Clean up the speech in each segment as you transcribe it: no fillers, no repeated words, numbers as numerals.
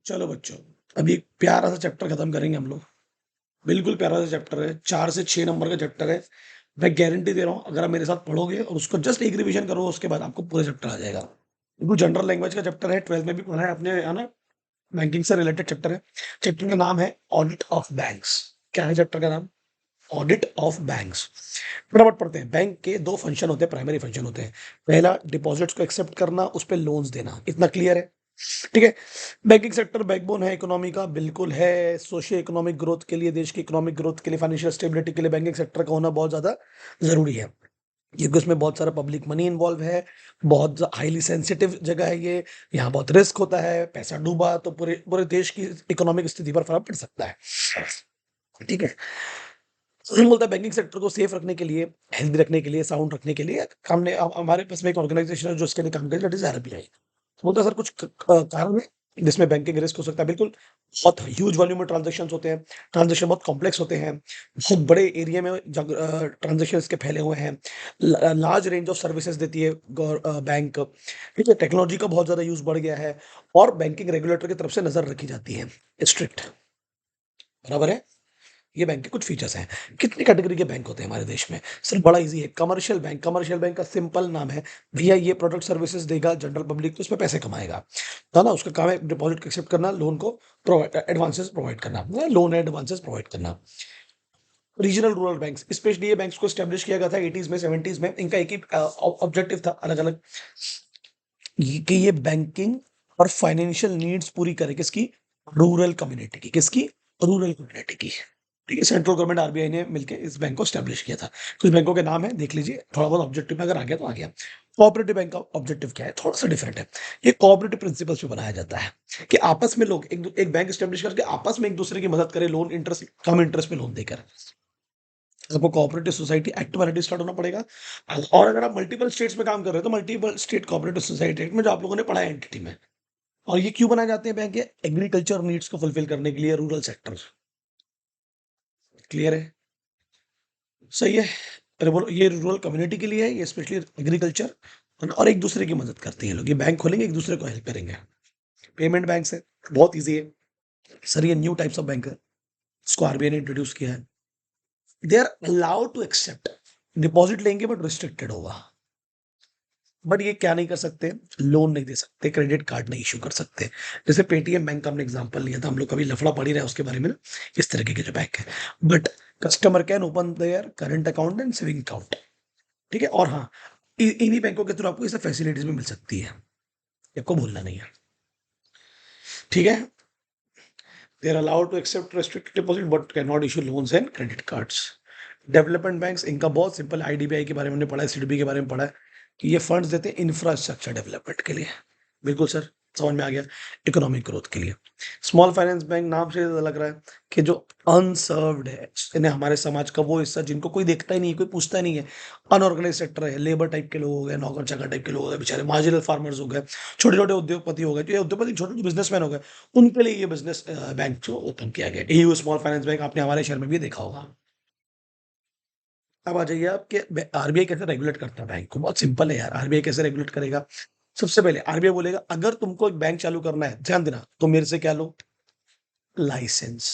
चलो बच्चों, अभी एक प्यारा सा चैप्टर खत्म करेंगे हम लोग। बिल्कुल प्यारा सा चैप्टर है, 4 से 6 नंबर का चैप्टर है। मैं गारंटी दे रहा हूँ, अगर आप मेरे साथ पढ़ोगे और उसको जस्ट एक रिवीजन करो, उसके बाद आपको पूरा चैप्टर आ जाएगा। बिल्कुल जनरल लैंग्वेज का चैप्टर है, 12th में भी पढ़ा है आपने, है ना? बैंकिंग से रिलेटेड चैप्टर है। चैप्टर का नाम है ऑडिट ऑफ बैंक्स। क्या है चैप्टर का नाम? Audit of banks. फटाफट पढ़ते हैं। बैंक के 2 फंक्शन होते हैं, प्राइमरी फंक्शन होते हैं। पहला डिपॉजिट्स को एक्सेप्ट करना, उस पे लोन्स देना। इतना क्लियर है? ठीक है। बैंकिंग सेक्टर बैकबोन है इकोनॉमी का, बिल्कुल है। सोशियो इकोनॉमिक ग्रोथ के लिए, देश की इकोनॉमिक ग्रोथ के लिए, फाइनेंशियल स्टेबिलिटी के लिए बैंकिंग सेक्टर का होना बहुत ज्यादा जरूरी है, क्योंकि उसमें बहुत सारा पब्लिक मनी इन्वॉल्व है। बहुत हाईली सेंसिटिव जगह है ये। यहाँ बहुत रिस्क होता है, पैसा डूबा तो पूरे पूरे देश की इकोनॉमिक स्थिति पर फर्क पड़ सकता है। ठीक है। बोलता है बैंकिंग सेक्टर को सेफ रखने के लिए, हेल्दी रखने के लिए, साउंड रखने के लिए हमने हमारे पास में एक ऑर्गेनाइजेशन है जो इसके लिए काम करे, दैट इज आरबीआई। बोलता है सर कुछ कारण है जिसमें बैंकिंग रिस्क हो सकता है। बिल्कुल। बहुत ह्यूज वॉल्यूम में ट्रांजेक्शन होते हैं। ट्रांजेक्शन बहुत कॉम्प्लेक्स होते हैं। बहुत बड़े एरिया में ट्रांजेक्शन इसके फैले हुए हैं। लार्ज रेंज ऑफ सर्विसेज देती है बैंक। ठीक है। टेक्नोलॉजी का बहुत ज्यादा यूज बढ़ गया है। और बैंकिंग रेगुलेटर की तरफ से नजर रखी जाती है, स्ट्रिक्ट। बराबर है? ये बैंक के कुछ फीचर्स हैं। कितनी कैटेगरी के बैंक होते हैं हमारे देश में? सिर्फ बड़ा इजी है। कमर्शियल बैंक, कमर्शियल बैंक का सिंपल नाम है, भैया ये प्रोडक्ट सर्विसेज देगा जनरल पब्लिक को, उसमें पैसे कमाएगा। है ना? उसका काम है डिपॉजिट एक्सेप्ट करना, लोन को प्रोवाइड, एडवांसेस प्रोवाइड करना, लोन एडवांसेस प्रोवाइड करना। रीजनल रूरल बैंक्स, स्पेशली ये बैंक्स को स्टैब्लिश किया गया था 80s में, 70s में। इनका एक ही ऑब्जेक्टिव था, अलग अलग, कि ये बैंकिंग और फाइनेंशियल नीड्स पूरी करे। किसकी? रूरल कम्युनिटी की। किसकी? रूरल कम्युनिटी की। ठीक है। सेंट्रल गवर्नमेंट आरबीआई ने मिलकर इस बैंक को स्टैब्लिश किया था। कुछ बैंकों के नाम है, देख लीजिए। थोड़ा बहुत ऑब्जेक्टिव में अगर आ गया तो आ गया। कोऑपरेटिव बैंक का ऑब्जेक्टिव क्या है? थोड़ा सा डिफरेंट है। ये कोऑपरेटिव प्रिंसिपल्स पे बनाया जाता है, कि आपस में लोग एक बैंक स्टैब्लिश करके आपस में एक दूसरे की मदद करें, लोन इंटरेस्ट, कम इंटरेस्ट में लोन देकर। आपको कोऑपरेटिव सोसाइटी एक्ट में रजिस्टर्ड होना पड़ेगा। और अगर आप मल्टीपल स्टेट्स में काम कर रहे हो तो multiple state cooperative society act में, जो आप लोगों ने पढ़ा है एंटिटी में। और ये क्यों बनाए जाते हैं बैंक? ये एग्रीकल्चर नीड्स को फुलफिल करने के लिए, रूरल सेक्टर। क्लियर है? सही है। अरे बोलो, ये रूरल कम्युनिटी के लिए है, ये स्पेशली एग्रीकल्चर। और एक दूसरे की मदद करती है लोग। ये बैंक खोलेंगे, एक दूसरे को हेल्प करेंगे। पेमेंट बैंक है, बहुत ईजी है। सर ये न्यू टाइप्स ऑफ बैंक है, इसको आरबीआई ने इंट्रोड्यूस किया है। They are allowed to accept, deposit लेंगे बट रिस्ट्रिक्टेड होगा। बट ये क्या नहीं कर सकते? लोन नहीं दे सकते, क्रेडिट कार्ड नहीं इशू कर सकते। जैसे पेटीएम बैंक का हमने एग्जांपल लिया था, हम लोग कभी लफड़ा पड़ ही रहा है उसके बारे में ना। इस तरीके के जो बैंक है। But customer can open their current account and saving account. ठीक है। और हाँ, इन्हीं बैंकों के थ्रू आपको ये सब फैसिलिटीज भी मिल सकती है, आपको भूलना नहीं है। ठीक है। They are allowed to accept restricted deposit but can not issue loans and credit cards. Development banks, इनका बहुत सिंपल, आईडीबीआई के बारे में हमने पढ़ा है, सीडीबी के बारे में पढ़ा है, कि ये फंड्स देते हैं इंफ्रास्ट्रक्चर डेवलपमेंट के लिए। बिल्कुल सर, समझ में आ गया। इकोनॉमिक ग्रोथ के लिए। स्मॉल फाइनेंस बैंक नाम से लग रहा है कि जो अनसर्व्ड है, इन्हें हमारे समाज का वो हिस्सा जिनको कोई देखता ही नहीं, कोई पूछता ही नहीं है। अनऑर्गेनाइज सेक्टर है, लेबर टाइप के लोग हो गए, नौकर चाकर टाइप के लोग हो गए, बेचारे मार्जिनल फार्मर्स हो गए, छोटे छोटे उद्योगपति हो गए। जो ये उद्योगपति, छोटे छोटे बिजनेसमैन हो गए, उनके लिए ये बिजनेस बैंक जो ओपन किया गया, एयू स्मॉल फाइनेंस बैंक, आपने हमारे शहर में भी देखा होगा। अब आ जाइए आपके, आरबीआई कैसे रेगुलेट करता है बैंक को? बहुत सिंपल है यार। आरबीआई कैसे रेगुलेट करेगा? सबसे पहले आरबीआई बोलेगा, अगर तुमको एक बैंक चालू करना है, ध्यान देना, तो मेरे से क्या लो? लाइसेंस।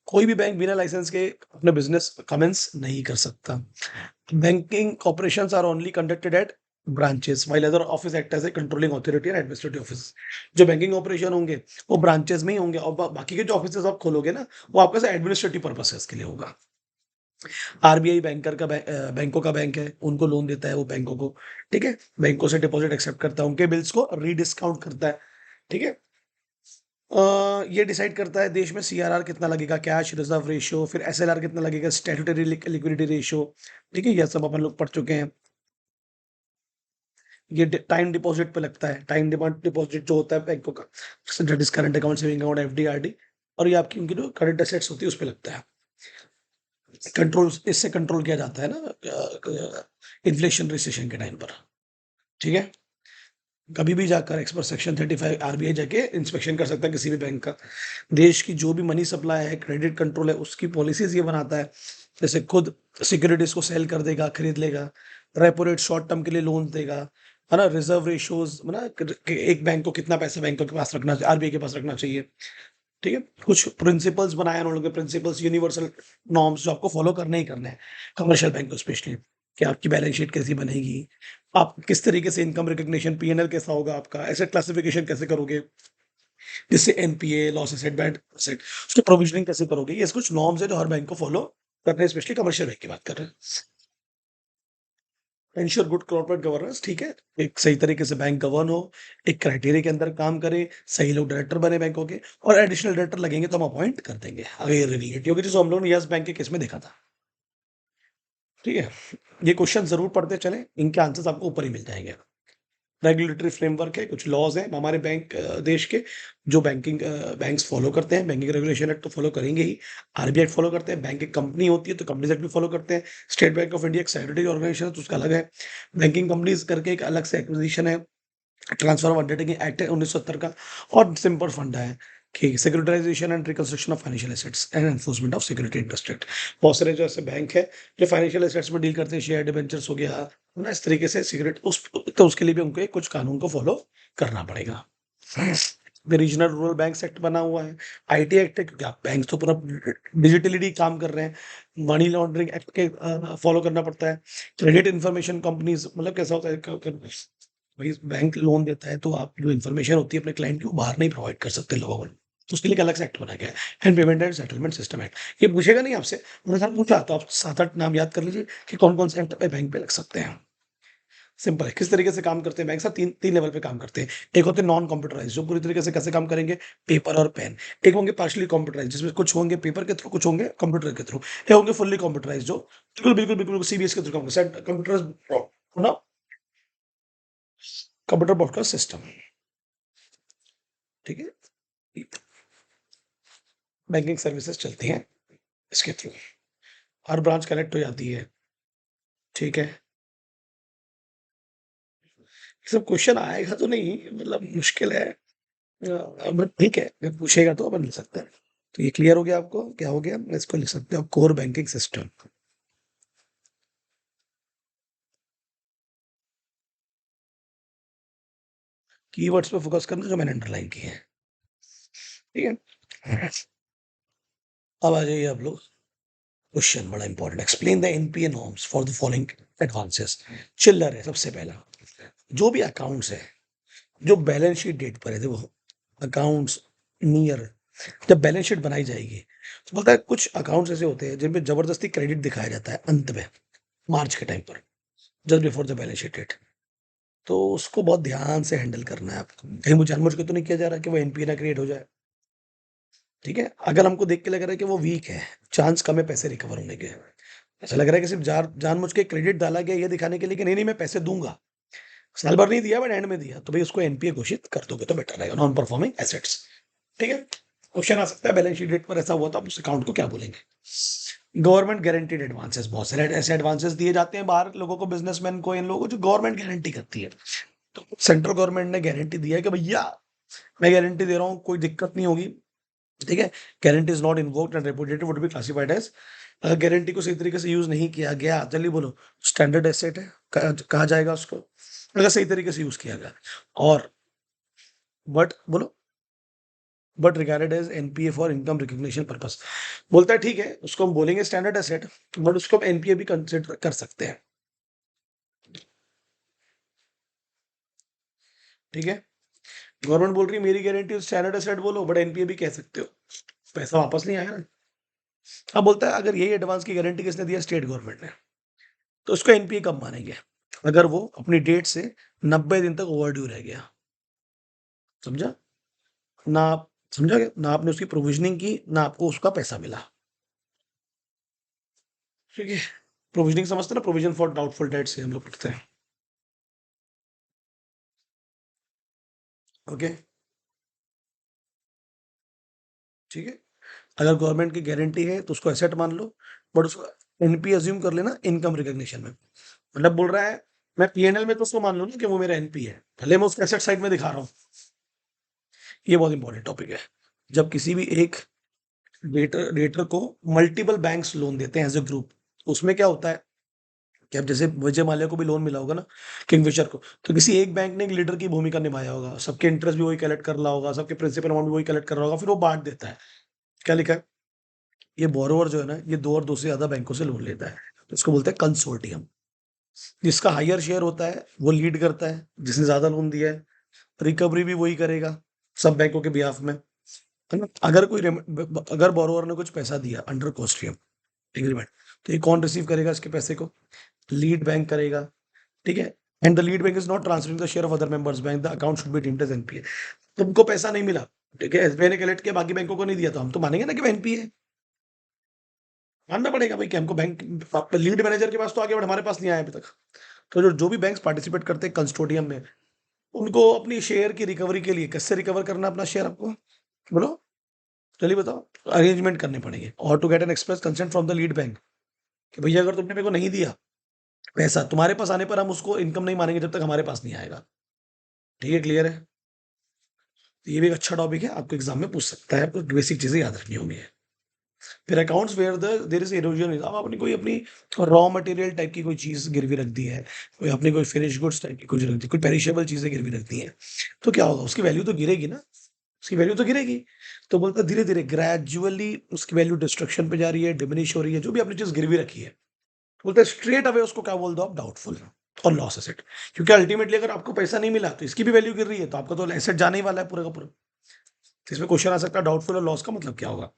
कोई भी बैंक बिना लाइसेंस के अपने बिजनेस कमेंस नहीं कर सकता। Banking operations are only conducted at branches while other office act as a controlling authority और एडमिनिस्ट्रेटिव ऑफिस। जो बैंकिंग ऑपरेशन होंगे वो ब्रांचेस में ही होंगे, और बाकी के जो ऑफिस आप खोलोगे ना, वो आपका एडमिनिस्ट्रेटिव पर्पसेस के लिए होगा। आरबीआई बैंकों का बैंक है, उनको लोन देता है वो बैंकों को। ठीक है। बैंकों से डिपॉजिट एक्सेप्ट करता है, उनके बिल्स को रीडिस्काउंट करता है। ठीक है। ये डिसाइड करता है देश में सीआरआर कितना लगेगा, कैश रिजर्व रेशियो, फिर एसएलआर कितना लगेगा, स्टैट्यूटरी लिक्विडिटी रेशियो। ठीक है। ये सब अपन लोग पढ़ चुके हैं। ये टाइम डिपॉजिट पे लगता है, टाइम डिमांड डिपॉजिट जो होता है बैंकों का, that is current account, saving account, FD, RD. और ये आपकी उनकी जो करंट एसेट्स होती है उस पे लगता है। कंट्रोल, इससे कंट्रोल किया जाता है ना इन्फ्लेशन रिसेशन के टाइम पर। ठीक है। कभी भी जाकर एक्सपर्ट सेक्शन 35 आरबीआई जाके इंस्पेक्शन कर सकता है किसी भी बैंक का। देश की जो भी मनी सप्लाई है, क्रेडिट कंट्रोल है, उसकी पॉलिसीज ये बनाता है। जैसे खुद सिक्योरिटीज को सेल कर देगा, खरीद लेगा। रेपो रेट शॉर्ट टर्म के लिए लोन देगा। है ना? रिज़र्व रेशियोज़ है ना? कि एक बैंक को कितना पैसा बैंकों के पास रखना चाहिए, आरबीआई के पास रखना चाहिए, ठीक है? कुछ प्रिंसिपल्स बनाए हैं उन लोगों ने, प्रिंसिपल्स, यूनिवर्सल नॉर्म्स जो आपको फॉलो करने ही करने हैं, कमर्शियल बैंक को स्पेशली, कि आपकी बैलेंस शीट कैसी बनेगी, आप किस तरीके से इनकम रिकॉग्निशन, पी&एल कैसा होगा आपका, एसेट क्लासिफिकेशन कैसे करोगे, जिससे NPA, loss asset, bad asset, उसकी प्रोविजनिंग कैसे करोगे, ये कुछ नॉर्म्स है जो हर बैंक को फॉलो करने हैं, स्पेशली कमर्शियल बैंक की बात कर रहे हैं। एंश्योर गुड कॉर्पोरेट गवर्नेंस, ठीक है? एक सही तरीके से बैंक गवर्न हो, एक क्राइटेरिया के अंदर काम करे, सही लोग डायरेक्टर बने बैंकों के, और एडिशनल डायरेक्टर लगेंगे तो हम अपॉइंट कर देंगे। अगर ये रिलेटेड होगी, जैसे हम लोगों ने यस बैंक के केस में देखा था, ठीक है? ये क्वेश्चन ज़रूर पढ़ते चलें, इनके आंसर्स आपको ऊपर ही मिल जाएँगे। रेगुलेटरी फ्रेमवर्क है, कुछ लॉज़ हैं हमारे बैंक देश के, जो बैंक्स फॉलो करते हैं। बैंकिंग रेगुलेशन एक्ट तो फॉलो करेंगे ही, आरबीआई फॉलो करते हैं, बैंक एक कंपनी होती है तो कंपनीज एक्ट भी फॉलो करते हैं। स्टेट बैंक ऑफ इंडिया एक स्टैट्यूटरी ऑर्गेनाइजेशन है तो उसका अलग है। बैंकिंग कंपनीज करके एक अलग से एक्विजिशन है, ट्रांसफर ऑफ अंडरटेकिंग एक्ट है 1970 का, और सिंपल फंडा है कि securitisation and reconstruction of financial assets and enforcement of security interest act. बहुत सारे जो ऐसे बैंक है जो फाइनेंशियल एसेट्स में डील करते हैं, शेयर डिबेंचर्स हो गया ना, इस तरीके से सिगरेट उस, तो उसके लिए भी उनको एक कुछ कानून को फॉलो करना पड़ेगा। रीजनल रूरल बैंक एक्ट बना हुआ है, आईटी एक्ट है, क्योंकि आप बैंक तो पूरा डिजिटली काम कर रहे हैं। मनी लॉन्ड्रिंग एक्ट के फॉलो करना पड़ता है। क्रेडिट इंफॉर्मेशन कंपनीज, मतलब कैसा होता है, भाई बैंक लोन देता है तो आप जो इन्फॉर्मेशन होती है अपने क्लाइंट की, वो बाहर नहीं प्रोवाइड कर सकते लोगों को, तो उसके लिए एक अलग से एक्ट बनाया गया है, and payment and settlement system act. ये पूछेगा नहीं आपसे, उन्होंने सर पूछा तो आप 7-8 नाम याद कर लीजिए कि कौन-कौन से एक्ट पे बैंक पे लग सकते हैं। सिंपल है। किस तरीके से काम करते हैं बैंक साहब, 3 लेवल पे काम करते हैं। एक होते हैं नॉन कंप्यूटराइज़्ड, जो पूरी तरीके से कैसे काम करेंगे, पेपर और पेन। एक होंगे पार्शियली कंप्यूटराइज़्ड, जिसमें कुछ होंगे पेपर के थ्रू, कुछ होंगे कंप्यूटर के थ्रू। एक होंगे फुल्ली कंप्यूटराइज़्ड, जो बिल्कुल सीबीएस के थ्रू काम करेंगे, सेट कंप्यूटराइज़्ड ना, कंप्यूटर ब्रॉडकास्ट सिस्टम, ठीक है? बैंकिंग सर्विसेज चलती हैं इसके थ्रू। हर ब्रांच कनेक्ट हो जाती है, ठीक है? ये सब क्वेश्चन आएगा तो नहीं, मतलब मुश्किल है, बट ठीक है, अगर पूछेगा तो अपन लिख सकते हैं। तो ये क्लियर हो गया आपको? क्या हो गया? इसको लिख सकते हो आप, कोर बैंकिंग सिस्टम। कीवर्ड्स पे फोकस करना जो मैंने अंडरलाइन किए हैं, ठीक है? अब आ जाइए आप लोग, क्वेश्चन बड़ा important, explain the NPA norms for the following advances. चिल्लर है सबसे पहला, जो भी अकाउंट्स है, जो बैलेंस शीट डेट पर है, देखो अकाउंट्स नियर, जब बैलेंस शीट बनाई जाएगी तो पता है कुछ अकाउंट्स ऐसे होते हैं जिनमें जबरदस्ती क्रेडिट दिखाया जाता है अंत में, मार्च के टाइम पर, just before the balance sheet date. तो उसको बहुत ध्यान से हैंडल करना है आपको, कहीं वो जानबूझ के तो नहीं किया जा रहा कि वो एनपीए ना क्रिएट हो जाए, ठीक है? अगर हमको देख के लग रहा है कि वो वीक है, चांस कम है पैसे रिकवर होने के, ऐसा लग रहा है कि सिर्फ जानबूझ के क्रेडिट डाला गया ये दिखाने के लिए कि नहीं नहीं मैं पैसे दूंगा, साल भर नहीं दिया बट एंड में दिया, तो भाई उसको एनपीए घोषित कर दोगे तो बेटर रहेगा, नॉन परफॉर्मिंग एसेट्स, ठीक है? क्वेश्चन आ सकता है बैलेंस शीट डेट पर ऐसा हुआ तो आप उस अकाउंट को क्या बोलेंगे? गवर्नमेंट गारंटीड एडवांसेस, बहुत सारे ऐसे एडवांसेस दिए जाते हैं बाहर लोगों को, बिजनेसमैन को, इन लोगों को, जो गवर्नमेंट गारंटी करती है। तो सेंट्रल गवर्नमेंट ने गारंटी दिया है कि भैया मैं गारंटी दे रहा हूँ, कोई दिक्कत नहीं होगी, ठीक है? Guarantee is not invoked and repudiated would be classified as, अगर गारंटी को सही तरीके से यूज नहीं किया गया, जल्दी बोलो, स्टैंडर्ड एसेट है, कहा जाएगा उसको, अगर सही तरीके से यूज किया गया, और बट बोलो, but regarded as NPA for income recognition purpose, बोलता है ठीक है, उसको हम बोलेंगे स्टैंडर्ड एसेट, बट उसको हम एनपीए भी कंसिडर कर सकते हैं, ठीक है? गवर्नमेंट बोल रही है मेरी गारंटी स्टैंडर्ड एसेट बोलो, बट एनपीए भी कह सकते हो, पैसा वापस नहीं आएगा ना। अब बोलता है अगर यही एडवांस की गारंटी किसने दिया, स्टेट गवर्नमेंट ने, तो उसको एनपीए कब मानेंगे, अगर वो अपनी डेट से 90 दिन तक ओवर ड्यू रह गया, समझा? ना आप, समझा क्या? ना आपने उसकी प्रोविजनिंग की, ना आपको उसका पैसा मिला, ठीक है? प्रोविजनिंग समझते हैं ना, प्रोविजन फॉर डाउटफुल डेट से हम लोग पढ़ते हैं, ओके, ठीक है? अगर गवर्नमेंट की गारंटी है तो उसको एसेट मान लो, बट उसको एनपी अज्यूम कर लेना इनकम रिकॉग्निशन में, मतलब बोल रहा है मैं पीएनएल में तो उसको मान लूँ ना कि वो मेरा एनपी है, भले मैं उसको एसेट साइड में दिखा रहा हूँ। ये बहुत इंपॉर्टेंट टॉपिक है। जब किसी भी एक डेटर डेटर को मल्टीपल बैंक्स लोन देते हैं एज ए ग्रुप, उसमें क्या होता है, कि अब जैसे विजय माल्या को भी लोन मिला होगा ना, किंगफिशर को, तो किसी एक बैंक ने एक लीडर की भूमिका निभाया होगा, सबके इंटरेस्ट भी वही कलेक्ट कर रहा होगा, सबके प्रिंसिपल अमाउंट भी वही कलेक्ट कर रहा होगा, फिर वो बांट देता है। क्या लिखा है? ये बोरोवर जो है ना, ये 2 और 2 से ज़्यादा बैंकों से लोन लेता है, तो इसको बोलते हैं कंसोर्टियम। जिसका हायर शेयर होता है, वो लीड करता है, जिसने ज़्यादा लोन दिया है, रिकवरी भी वही करेगा, सब बैंकों के बिहाफ में, है ना? अगर बोरोवर ने कुछ पैसा दिया अंडर कॉस्टियम एग्रीमेंट, तो ये कौन रिसीव करेगा इसके पैसे को? लीड बैंक करेगा, ठीक है? And the lead bank is not transferring the share of other members bank, the account should be deemed as NPA. तुमको पैसा नहीं मिला, ठीक है? एसबीआई ने कलेक्ट किया, बाकी बैंकों को नहीं दिया, तो हम तो मानेंगे ना कि वो एनपीए है। मानना पड़ेगा भाई कि हमको बैंक लीड मैनेजर के पास तो आगे, बट हमारे पास नहीं आया अभी तक। तो जो भी बैंक्स पार्टिसिपेट करते हैं कंसोर्टियम में, उनको अपनी शेयर की रिकवरी के लिए, कैसे रिकवर करना अपना शेयर आपको? बोलो, चलिए बताओ। अरेंजमेंट करने पड़ेंगे, और to get an express consent from the lead bank, कि भैया अगर तुमने मेरे को नहीं दिया पैसा, तुम्हारे पास आने पर हम उसको इनकम नहीं मानेंगे जब तक हमारे पास नहीं आएगा। ठीक है, क्लियर है? तो ये भी एक अच्छा टॉपिक है, आपको एग्जाम में पूछ सकता है, आपको बेसिक चीजें याद रखनी होंगी। फिर accounts where there is erosion, अब आपने कोई अपनी रॉ मटेरियल टाइप की कोई चीज गिरवी रख दी है, कोई अपनी कोई फिनिश गुड्स टाइप की कुछ रख दी, कोई पेरिशेबल चीजें गिरवी रख दी है, तो क्या होगा? उसकी वैल्यू तो गिरेगी ना, उसकी वैल्यू तो गिरेगी। तो बोलता है धीरे धीरे ग्रेजुअली उसकी वैल्यू डिस्ट्रक्शन पे जा रही है, डिमिनिश हो रही है, जो भी आपने चीज गिरवी रखी है। बोलते हैं स्ट्रेट अवे उसको क्या बोल दो आप? डाउटफुल और लॉस एसेट। क्योंकि अल्टीमेटली अगर आपको पैसा नहीं मिला तो इसकी भी वैल्यू गिर रही है, तो आपका तो एसेट जाने ही वाला है पूरा का पूरा। तो इसमें क्वेश्चन आ सकता है डाउटफुल और लॉस का मतलब क्या होगा?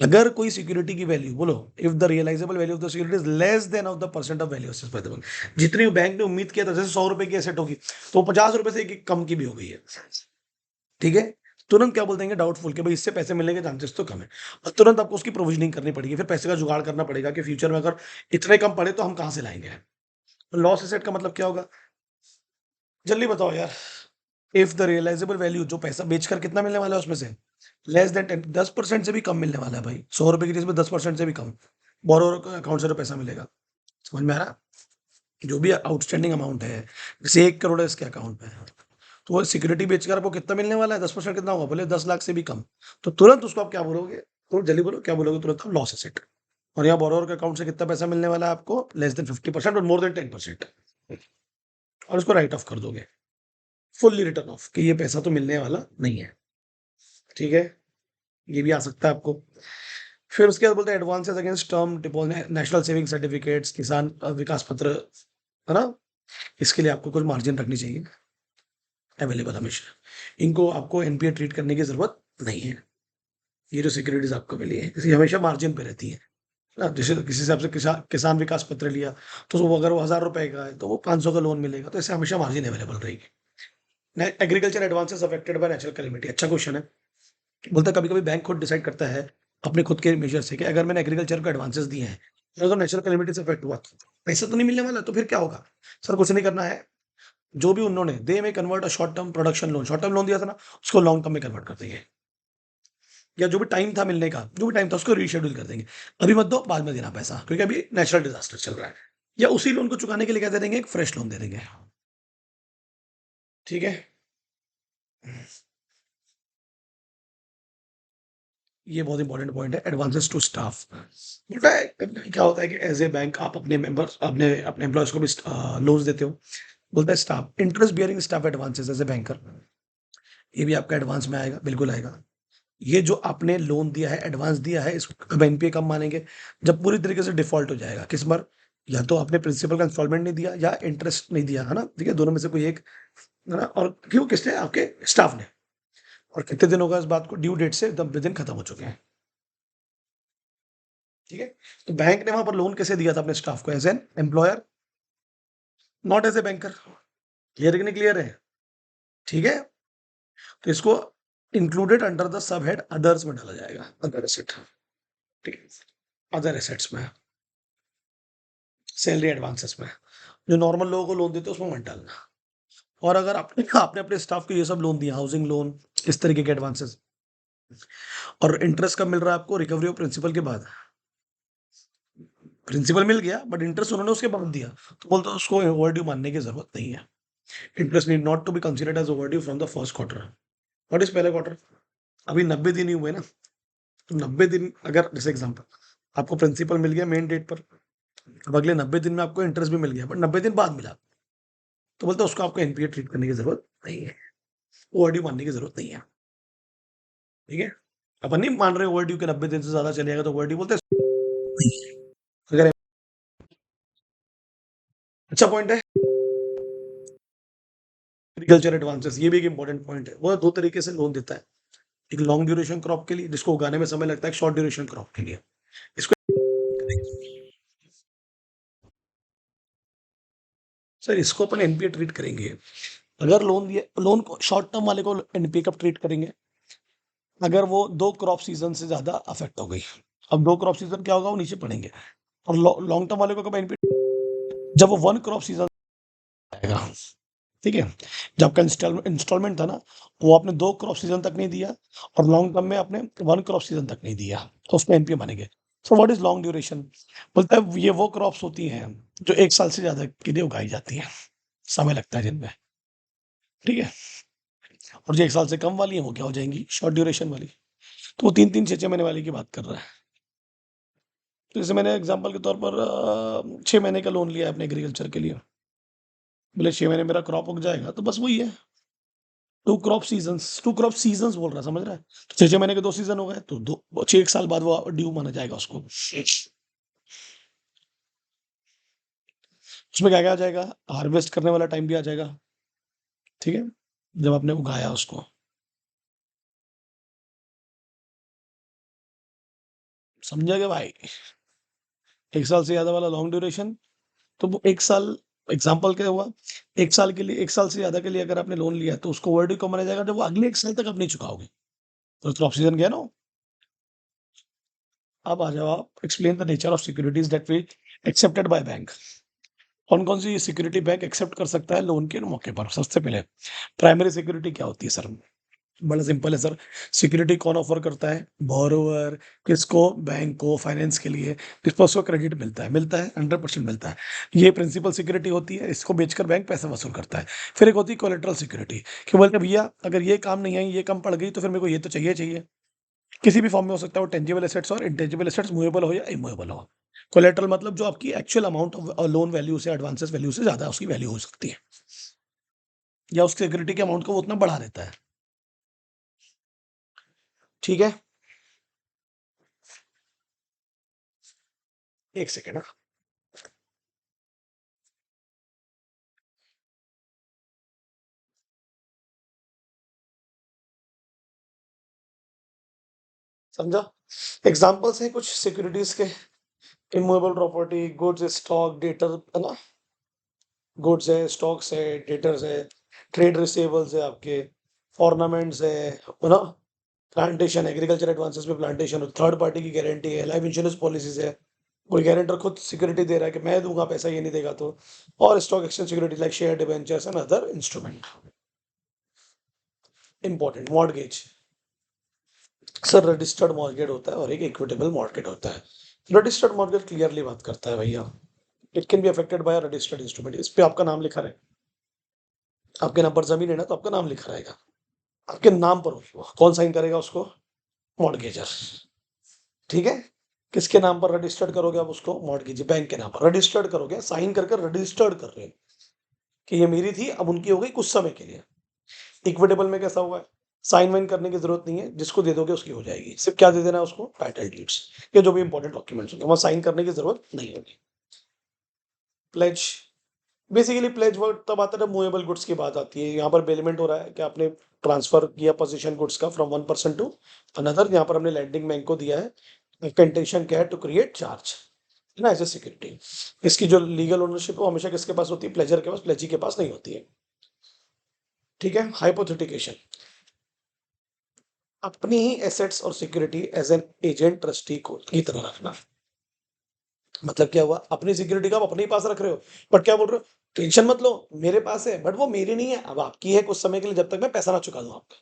अगर कोई सिक्योरिटी की वैल्यू, बोलो, if the realisable value of the security is less than of the percent of value assessed by the bank, जितनी बैंक ने उम्मीद किया था, जैसे 100 रुपए की एसेट होगी, तो 50 रुपए से एक कम की भी हो गई है, ठीक है? तुरंत क्या बोल देंगे? डाउटफुल, कि भाई इससे पैसे मिलने के चांसेस तो कम है, और तुरंत आपको उसकी प्रोविजनिंग करनी पड़ेगी, फिर पैसे का जुगाड़ करना पड़ेगा कि फ्यूचर में अगर इतने कम पड़े तो हम कहाँ से लाएंगे। लॉस एसेट का मतलब क्या होगा? जल्दी बताओ यार। इफ द रियलाइजेबल वैल्यू, जो पैसा बेचकर कितना मिलने वाला है उसमें से, लेस देन 10, 10% से भी कम मिलने वाला है भाई, 100 रुपए की चीज में 10% से भी कम बोरोवर अकाउंट से जो पैसा मिलेगा। समझ में आ रहा? जो भी आउटस्टैंडिंग अमाउंट है, जैसे 1 करोड़ है इसके अकाउंट में, तो वो सिक्योरिटी बेचकर आपको कितना मिलने वाला है? 10% कितना होगा? बोले 10 लाख से भी कम। तो तुरंत उसको आप क्या बोलोगे? तो जल्दी बोलो, क्या बोलोगे? तुरंत आप लॉस एसेट। और यहाँ बोरोवर के अकाउंट से कितना पैसा मिलने वाला है आपको? लेस देन 50% और मोर देन 10%, और उसको राइट ऑफ कर दोगे, फुल्ली रिटर्न ऑफ, कि ये पैसा तो मिलने वाला नहीं है। ठीक है, ये भी आ सकता है आपको। फिर उसके बाद बोलते हैं advances against term deposit, national saving certificates, किसान विकास पत्र, है ना? इसके लिए आपको कुछ मार्जिन रखनी चाहिए अवेलेबल हमेशा। इनको आपको एनपीए ट्रीट करने की जरूरत नहीं है। ये जो सिक्योरिटीज आपको मिली है, इसकी हमेशा मार्जिन पे रहती है ना। जैसे किसी हिसाब से किसान विकास पत्र लिया, तो वो अगर वो 1000 रुपए का है, तो वो 500 का लोन मिलेगा, तो इससे हमेशा मार्जिन अवेलेबल रहेगी। Agriculture advances affected by natural calamity, अच्छा क्वेश्चन है। बोलता कभी कभी बैंक खुद डिसाइड करता है अपने खुद के मेजर से, कि अगर मैंने एग्रीकल्चर को एडवांसेस दिए हैं, तो अगर नेचुरल कैलेमिटी से अफेक्ट हुआ, तो पैसा तो नहीं मिलने वाला, तो फिर क्या होगा? सर कुछ नहीं करना है, जो भी उन्होंने दे में convert a short term production loan, short term loan दिया था ना, उसको लॉन्ग टर्म में कन्वर्ट कर देंगे, या जो भी टाइम था मिलने का, जो भी टाइम था उसको रीशेड्यूल कर देंगे। अभी मत दो, बाद में देना पैसा, क्योंकि अभी नेचुरल डिजास्टर चल रहा है। या उसी लोन को चुकाने के लिए क्या दे देंगे? एक फ्रेश लोन दे देंगे। ठीक है, ये बहुत इंपॉर्टेंट पॉइंट है, एडवांसेस टू स्टाफ। बेटा क्या होता है कि एज ए बैंक आप अपने मेंबर्स, अपने अपने एम्प्लॉयज को भी लोन्स देते हो। बोलता है staff interest bearing staff advances as a banker, ये भी आपका एडवांस में आएगा, बिल्कुल आएगा। ये जो आपने लोन दिया है, एडवांस दिया है, इसको कब एनपीए कब मानेंगे? जब पूरी तरीके से डिफॉल्ट हो जाएगा। किस बार? या तो आपने प्रिंसिपल का इंस्टॉलमेंट नहीं दिया, या इंटरेस्ट नहीं दिया, है ना? ठीक है, दोनों में से कोई एक, है ना? और क्यों? किसने? आपके स्टाफ ने। और कितने दिन होगा इस बात को? ड्यू डेट से 90 दिन खत्म हो चुके हैं। ठीक है, तो बैंक ने वहां पर लोन कैसे दिया था अपने स्टाफ को? As an employer, not as a banker. Clear कि नहीं क्लियर है? ठीक है, तो इसको included under the sub head others में डाला जाएगा, अदर एसेट। ठीक है, अदर एसेट्स में, सैलरी एडवांसेस में, जो नॉर्मल लोगों को लोन देते हैं उसमें मत डालना। और अगर आपने आपने अपने स्टाफ को ये सब लोन दिया, हाउसिंग लोन, इस तरीके के एडवांसेस, और इंटरेस्ट कब मिल रहा है आपको? रिकवरी ऑफ प्रिंसिपल के बाद। प्रिंसिपल मिल गया, बट इंटरेस्ट उन्होंने उसके बाद दिया, तो बोलते हैं उसको ओवरड्यू मानने की जरूरत नहीं है। Interest need not to be considered as overdue from the first quarter. What is पहले क्वार्टर? अभी 90 दिन ही हुए ना, तो 90 दिन, अगर जैसे एग्जांपल आपको प्रिंसिपल मिल गया मेन डेट पर, अब अगले 90 दिन में आपको इंटरेस्ट भी मिल गया, बट 90 दिन बाद मिला, तो बोलते हैं उसको आपको एनपीए ट्रीट करने की ज़रूरत नहीं है, ओवरड्यू मानने की ज़रूरत नहीं है, ठीक है? अपन नहीं मान रहे ओवरड्यू के 90 दिन से ज़्यादा चलेगा तो ओवरड्यू बोलते हैं नहीं है। अगर अच्छा पॉइंट है, एग्रीकल्चर एडवांसेस ये भी एक इंपॉर्टेंट पॉइंट है। वो 2 तरीके से लोन देता है, एक लॉन्ग ड्यूरेशन क्रॉप के लिए जिसको उगाने में समय लगता है, एक शॉर्ट ड्यूरेशन क्रॉप के लिए। इसको सर इसको अपन एनपीए ट्रीट करेंगे। अगर लोन को शॉर्ट टर्म वाले को एनपीए कब ट्रीट करेंगे? अगर वो 2 क्रॉप सीज़न से ज़्यादा अफ़ेक्ट हो गई। अब 2 क्रॉप सीज़न क्या होगा, वो नीचे पड़ेंगे। और लॉन्ग टर्म वाले को कब एनपीए, जब वो 1 क्रॉप सीज़न आएगा, ठीक है? जब आपका इंस्टॉलमेंट था ना, वो आपने 2 क्रॉप सीज़न तक नहीं दिया और लॉन्ग टर्म में आपने 1 क्रॉप सीज़न तक नहीं दिया, तो उसमें एनपीए मानेंगे। So what is long duration? बोलता है ये वो क्रॉप्स होती हैं जो 1 साल से ज़्यादा के लिए उगाई जाती हैं, समय लगता है जिनमें, ठीक है? और जो 1 साल से कम वाली हैं वो क्या हो जाएँगी, शॉर्ट ड्यूरेशन वाली। तो वो 3-3 6-6 महीने वाली की बात कर रहा है। तो जैसे मैंने एग्ज़ाम्पल के तौर पर 6 महीने का लोन लिया है अपने एग्रीकल्चर के लिए। बोले 6 महीने मेरा क्रॉप उग जाएगा, तो बस वही है, 2 क्रॉप सीज़न्स बोल रहा है, समझ रहा है? तो 6-6 महीने के 2 सीज़न हो गए, तो 2 6 1 साल बाद वो ड्यू माना जाएगा उसको। उसमें क्या-क्या आ जाएगा, हार्वेस्ट करने वाला टाइम भी आ जाएगा, ठीक है? जब आपने उगाया उसको। समझा क्या भाई? 1 साल से ज़्यादा वाला लॉन्ग ड्यूरेशन, तो वो 1 साल एग्ज़ाम्पल क्या हुआ, 1 साल के लिए 1 साल से ज़्यादा के लिए अगर आपने लोन लिया है, तो उसको ओवरड्यू कब माना जाएगा, जब वो अगले 1 साल तक आप नहीं चुकाओगे। तो क्रॉप सीज़न गया ना वो। अब आ जाओ आप, explain the nature of securities that we accepted by bank. कौन-कौन सी सिक्योरिटी बैंक एक्सेप्ट कर सकता है लोन के मौके पर? सबसे पहले प्राइमरी सिक्योरिटी क्या होती है सर? बड़ा सिंपल है सर, सिक्योरिटी कौन ऑफ़र करता है? बोरोवर, किसको? बैंक को, फाइनेंस के लिए, किस पर उसको क्रेडिट मिलता है, 100% मिलता है। ये प्रिंसिपल सिक्योरिटी होती है, इसको बेचकर बैंक पैसा वसूल करता है। फिर एक होती है कोलेटरल सिक्योरिटी, कि बोलते हैं भैया अगर ये काम नहीं आई, ये कम पड़ गई, तो फिर मेरे को ये तो चाहिए। किसी भी फॉर्म में हो सकता है, वो टेंजिबल एसेट्स और इंटेंजिबल एसेट्स मूवेबल हो या इमूवेबल हो। कोलेटरल मतलब जो आपकी actual amount of loan value से, एडवांसेस वैल्यू से ज़्यादा उसकी वैल्यू हो सकती है, या उस सिक्योरिटी के अमाउंट को वो उतना बढ़ा देता है। ठीक है? 1 सेकंड हाँ। समझा? एग्ज़ाम्पल्स हैं कुछ सिक्योरिटीज़ के, immovable property, goods, stock, debtor है ना? गुड्स है, स्टॉक्स है, डेटर्स है, ट्रेड रिसीवेबल्स है आपके, ऑर्नामेंट्स है ना? प्लांटेशन, एग्रीकल्चर एडवांसेस में प्लांटेशन, थर्ड पार्टी की गारंटी है, लाइफ इंश्योरेंस पॉलिसीज़ है। कोई गारंटर खुद सिक्योरिटी दे रहा है कि मैं दूँगा पैसा, ये नहीं देगा तो। और stock exchange security like share debentures and other instrument. Important mortgage, sir registered mortgage होता है और एक इक्विटेबल मॉर्टगेज होता है। रजिस्टर्ड मॉर्टगेज क्लियरली बात करता है भैया, it can be affected by a registered instrument. इस पे आपका नाम लिखा रहे, आपके नाम पर ज़मीन है ना, तो आपका नाम लिखा रहेगा। आपके नाम पर होगी वो, कौन साइन करेगा उसको? मॉर्टगेजर, ठीक है? किसके नाम पर रजिस्टर्ड करोगे आप उसको? मॉर्टगेज बैंक के नाम पर रजिस्टर्ड करोगे, साइन कर रजिस्टर्ड कर रहे हो कि ये मेरी थी, अब उनकी हो गई कुछ समय के लिए। इक्विटेबल में कैसा हुआ है, साइन वाइन करने की जरूरत नहीं है, जिसको दे दोगे उसकी हो जाएगी। सिर्फ क्या दे देना है उसको? टाइटल डीड्स, या जो भी इंपॉर्टेंट डॉक्यूमेंट्स होंगे, वहाँ साइन करने की जरूरत नहीं होगी। प्लेज, बेसिकली प्लेज वर्ड तब आता है जब मूवेबल गुड्स की बात आती है। यहाँ पर बेलमेंट हो रहा है कि आपने ट्रांसफर किया पोजीशन गुड्स का from one person to another. यहाँ पर हमने लैंडिंग बैंक को दिया है, इसका इंटेंशन क्या है? टू क्रिएट चार्ज, है ना, एज ए सिक्योरिटी। इसकी जो लीगल ओनरशिप है वो हमेशा किसके पास होती है? प्लेजर के पास, प्लेजी के पास नहीं होती है, ठीक है? हाइपोथेटिकेशन, अपनी ही एसेट्स और security as an agent trustee को की तरह रखना। मतलब क्या हुआ? अपनी सिक्योरिटी को आप अपने ही पास रख रहे हो, बट क्या बोल रहे हो? टेंशन मत लो, मेरे पास है, बट वो मेरी नहीं है, अब आपकी है कुछ समय के लिए, जब तक मैं पैसा ना चुका दूं आपका।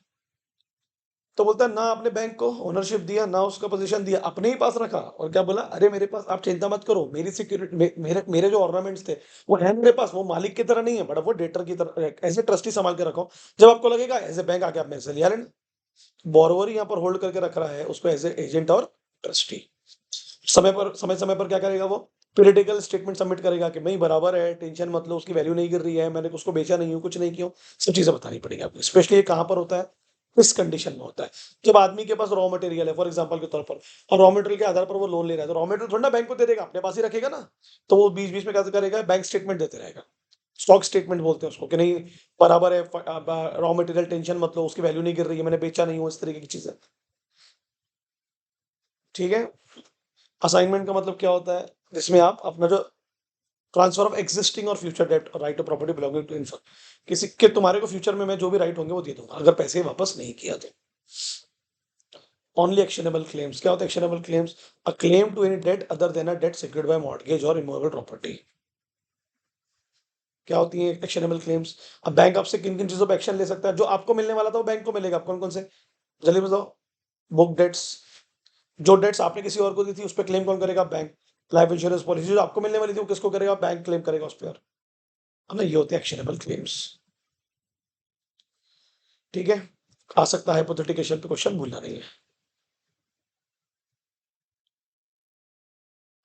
तो बोलता है ना आपने बैंक को ओनरशिप दिया, ना उसका पोजीशन दिया, अपने ही पास रखा, और क्या बोला? अरे मेरे पास, आप चिंता मत करो, मेरी सिक्योरिटी मेरे मेरे जो ऑर्नामेंट्स थे वो है मेरे पास, वो मालिक की तरह नहीं है, बट वो डेटर की तरह एज ए ट्रस्टी संभाल के रखो। जब आपको लगेगा एज ए बैंक आके आप मेरे से लिया लेना। बोरोवर ही यहाँ पर होल्ड करके रख रहा है उसको एज ए एजेंट और ट्रस्टी। समय पर, समय-समय पर क्या करेगा वो? पॉलिटिकल स्टेटमेंट सबमिट करेगा कि नहीं बराबर है, टेंशन मत लो, उसकी वैल्यू नहीं गिर रही है, मैंने उसको बेचा नहीं हूँ, कुछ नहीं किया हूँ, सब चीज़ें बतानी पड़ेगी आपको। स्पेशली ये कहाँ पर होता है? इस कंडीशन में होता है, जब आदमी के पास रॉ मटेरियल है फॉर एग्जांपल के तौर पर, और रॉ मटेरियल के आधार पर वो लोन ले रहा है, तो रॉ मटेरियल थोड़ा ना बैंक को दे देगा, अपने पास ही रखेगा ना। तो वो बीच-बीच में क्या करेगा, बैंक स्टेटमेंट देते रहेगा। स्टॉक स्टेटमेंट बोलते हैं उसको कि नहीं बराबर है, रॉ मटेरियल टेंशन मत लो, उसकी वैल्यू नहीं गिर रही है, मैंने बेचा नहीं हूँ, इस तरीके की चीज़ें। ठीक है? असाइनमेंट का मतलब क्या होता है? जिसमें आप अपना जो ट्रांसफर ऑफ एक्जिस्टिंग और future date right to property belonging to इन्फॉर, किसी के तुम्हारे को फ्यूचर में मैं जो भी राइट होंगे वो दे दूंगा अगर पैसे वापस नहीं किया तो। ओनली एक्शनेबल क्लेम्स, क्या होता है actionable claims? A claim to any debt other than a debt secured by mortgage और इमूवेबल प्रॉपर्टी। क्या होती है एक्शनेबल क्लेम्स? अब बैंक आपसे किन किन चीजों पर एक्शन ले सकता है? जो आपको मिलने वाला था वो बैंक को मिलेगा। कौन कौन से? जल्दी बताओ। बुक डेट्स, जो डेट्स आपने किसी और को दी थी उस पर क्लेम कौन करेगा? बैंक। लाइफ इंश्योरेंस पॉलिसी जो आपको मिलने वाली थी वो किसको करेगा? बैंक क्लेम करेगा उस पर। अब ना ये होते हैं एक्शनेबल क्लेम्स। ठीक है, आ सकता है हाइपोथेटिकल पे क्वेश्चन, भूलना नहीं है।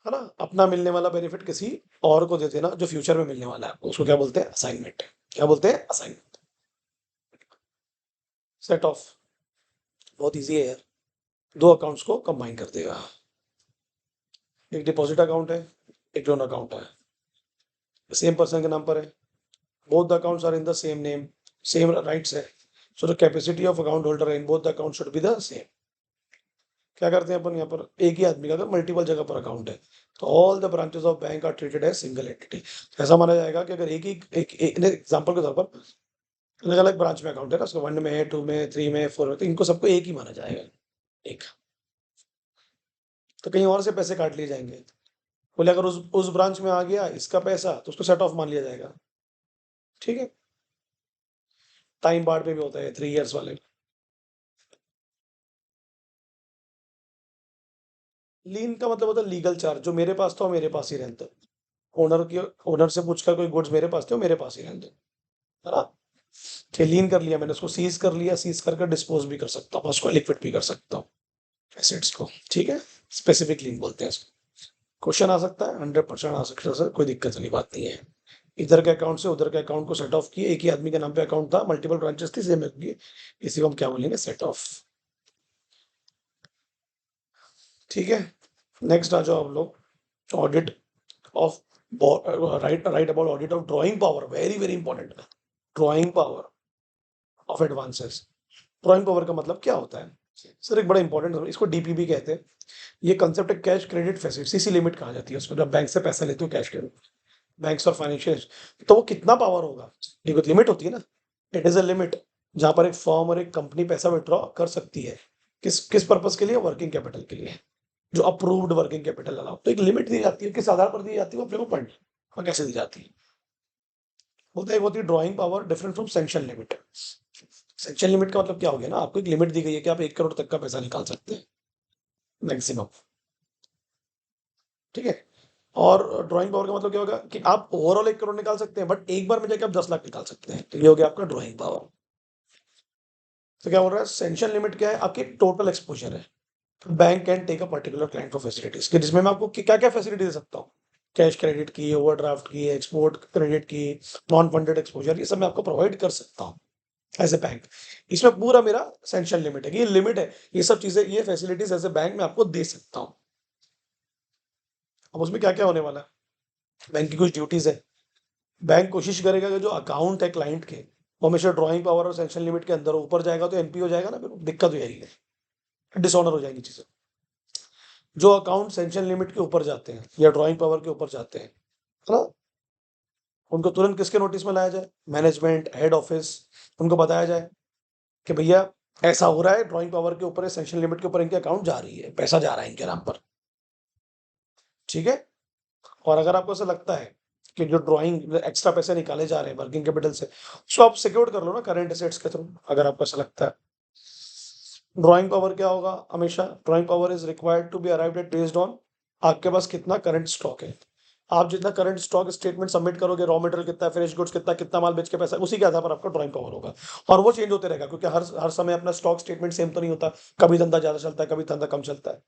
है ना? अपना मिलने वाला बेनिफिट किसी और को दे देना जो फ्यूचर में मिलने वाला है आपको, उसको क्या बोलते हैं? असाइनमेंट। क्या बोलते हैं? असाइनमेंट। सेट ऑफ, बहुत इजी है यार, दो अकाउंट्स को कंबाइन कर देगा। एक डिपॉजिट अकाउंट है, एक लोन अकाउंट है, सेम पर्सन के नाम पर है, both the accounts are in the same name, same rights है, so the capacity of account holder in both the account should be the same. क्या करते हैं अपन यहाँ पर? एक ही आदमी का अगर मल्टीपल जगह पर अकाउंट है तो all the branches of bank are treated as single entity. ऐसा माना जाएगा कि अगर एक ही एक एग्जांपल के तौर पर अलग अलग ब्रांच में अकाउंट है ना, उसको 1 में है, 2 में, 3 में, 4 में, तो इनको सबको एक ही माना जाएगा। एक, तो कहीं और से पैसे काट लिए जाएंगे। बोले अगर उस ब्रांच में आ गया इसका पैसा तो उसको सेट ऑफ मान लिया जाएगा। ठीक है, टाइम बार्ड पे भी होता है 3 इयर्स वाले। लीन का मतलब होता है लीगल चार्ज, जो मेरे पास था वो मेरे पास ही रहता है। ओनर की, ओनर से पूछकर कोई गुड्स मेरे पास थे वो मेरे पास ही रहते, है ना? कि लीन कर लिया मैंने, उसको सीज कर लिया, सीज करके डिस्पोज भी कर सकता हूँ, उसको लिक्विड भी कर सकता हूँ एसेट्स को। ठीक है, स्पेसिफिक लीन बोलते हैं इसको। क्वेश्चन आ सकता है, 100% आ सकता है सर, कोई दिक्कत वाली बात नहीं है। इधर के अकाउंट से उधर के अकाउंट को सेट ऑफ किए, एक ही आदमी के नाम पे अकाउंट था, मल्टीपल ब्रांचेस थी सेम, इसी को हम क्या बोलेंगे? Set of. ठीक है, नेक्स्ट आ जाओ आप लोग। Audit of, right right about audit of drawing power, very very important. Drawing power of advances. Drawing power का मतलब क्या होता है? सर एक बड़ा इंपॉर्टेंट, इसको डीपीबी कहते हैं। ये कंसेप्ट है cash credit facility, CC limit कहा जाती है उसको, जब बैंक से पैसा लेते हो कैश के, बैंक्स और फाइनेंशियल, तो वो कितना पावर होगा? एक लिमिट होती है ना, इट इज अ लिमिट, जहां पर एक फर्म और एक कंपनी पैसा विड्रॉ कर सकती है। किस किस पर्पस के लिए? वर्किंग कैपिटल के लिए, जो अप्रूव्ड वर्किंग कैपिटल अलाउ, तो एक लिमिट दी जाती है, किस आधार पर दी जाती है वो अपने को पढ़, और कैसे दी जाती है। होता है, होती है drawing power different from sanction limit. Sanction limit का मतलब क्या हो गया ना, आपको एक लिमिट दी गई है कि आप 1 करोड़ तक का पैसा निकाल सकते हैं मैक्सिमम। ठीक है, और ड्राइंग पावर का मतलब क्या होगा कि आप ओवरऑल 1 करोड़ निकाल सकते हैं, बट एक बार में जाके आप 10 लाख निकाल सकते हैं, तो ये हो गया आपका ड्राइंग पावर। तो क्या बोल रहा है? सैंक्शन लिमिट क्या है? आपकी टोटल एक्सपोजर है। Bank can take a particular client for facilities, कि जिसमें मैं आपको क्या क्या फैसिलिटी दे सकता हूँ? कैश क्रेडिट की, ओवरड्राफ्ट की, एक्सपोर्ट क्रेडिट की, नॉन फंडेड एक्सपोजर, ये सब मैं आपको प्रोवाइड कर सकता हूँ एज ए बैंक। इसमें पूरा मेरा सैंक्शन लिमिट है, कि ये लिमिट है, ये सब चीजें, ये फैसिलिटीज एज ए बैंक मैं आपको दे सकता हूँ। अब उसमें क्या क्या होने वाला है? बैंक की कुछ ड्यूटीज है। बैंक कोशिश करेगा कि जो अकाउंट है क्लाइंट के, वो हमेशा ड्राइंग पावर और सैंक्शन लिमिट के अंदर, ऊपर जाएगा तो एनपी हो जाएगा ना, फिर दिक्कत हो जाएगी, डिसऑनर हो जाएंगी चीजें। जो अकाउंट सैंक्शन लिमिट के ऊपर जाते हैं या ड्राइंग पावर के ऊपर जाते हैं, है ना, उनको तुरंत किसके नोटिस में लाया जाए? मैनेजमेंट, हेड ऑफिस, उनको बताया जाए कि भैया ऐसा हो रहा है, ड्राइंग पावर के ऊपर है, सैंक्शन लिमिट के ऊपर इनके अकाउंट जा रही है, पैसा जा रहा है इनके नाम पर। ठीक है, और अगर आपको ऐसा लगता है कि जो ड्राइंग एक्स्ट्रा पैसे निकाले जा रहे हैं वर्किंग कैपिटल से, उसको आप सिक्योर कर लो ना करंट एसेट्स के थ्रू, अगर आपको ऐसा लगता है। ड्राइंग पावर क्या होगा? हमेशा drawing power is required to be arrived at based on आपके पास कितना करंट स्टॉक है। आप जितना करंट स्टॉक स्टेटमेंट सबमिट करोगे, रॉ मटेरियल कितना, फ्रेश गुड्स कितना, कितना माल बेच के पैसा, उसी के आधार पर आपका ड्राइंग पावर होगा। और वो चेंज होते रहेगा, क्योंकि हर हर समय अपना स्टॉक स्टेटमेंट सेम तो नहीं होता, कभी धंधा ज्यादा चलता है, कभी धंधा कम चलता है।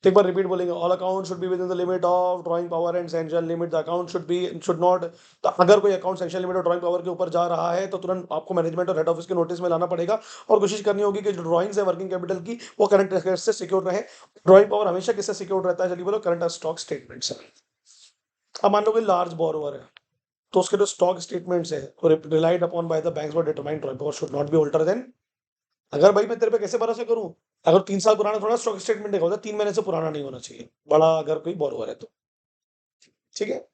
तो एक बार रिपीट बोलेंगे, all account should be with in the limit of drawing power and sanction limit, the account should not. तो अगर कोई अकाउंट सैंक्शन लिमिट और ड्राइंग पावर के ऊपर जा रहा है तो तुरंत आपको मैनेजमेंट और हेड ऑफिस के नोटिस में लाना पड़ेगा और कोशिश करनी होगी कि जो ड्राइंग्स है वर्किंग कैपिटल की वो करंट असेट्स से सिक्योर रहे। ड्राइंग पावर हमेशा किससे सिक्योर रहता है, चलिए बोलो, करंट स्टॉक स्टेटमेंट से। अब मान लो कि लार्ज बोरोवर है तो उसके जो स्टॉक स्टेटमेंट्स है relied upon by the banks for determined drawing power should not be alter then. अगर भाई मैं तेरे पे कैसे भरोसा करूं, अगर 3 साल पुराना थोड़ा स्टॉक स्टेटमेंट देखा होता, 3 महीने से पुराना नहीं होना चाहिए बड़ा अगर कोई बोरोवर है तो। ठीक है,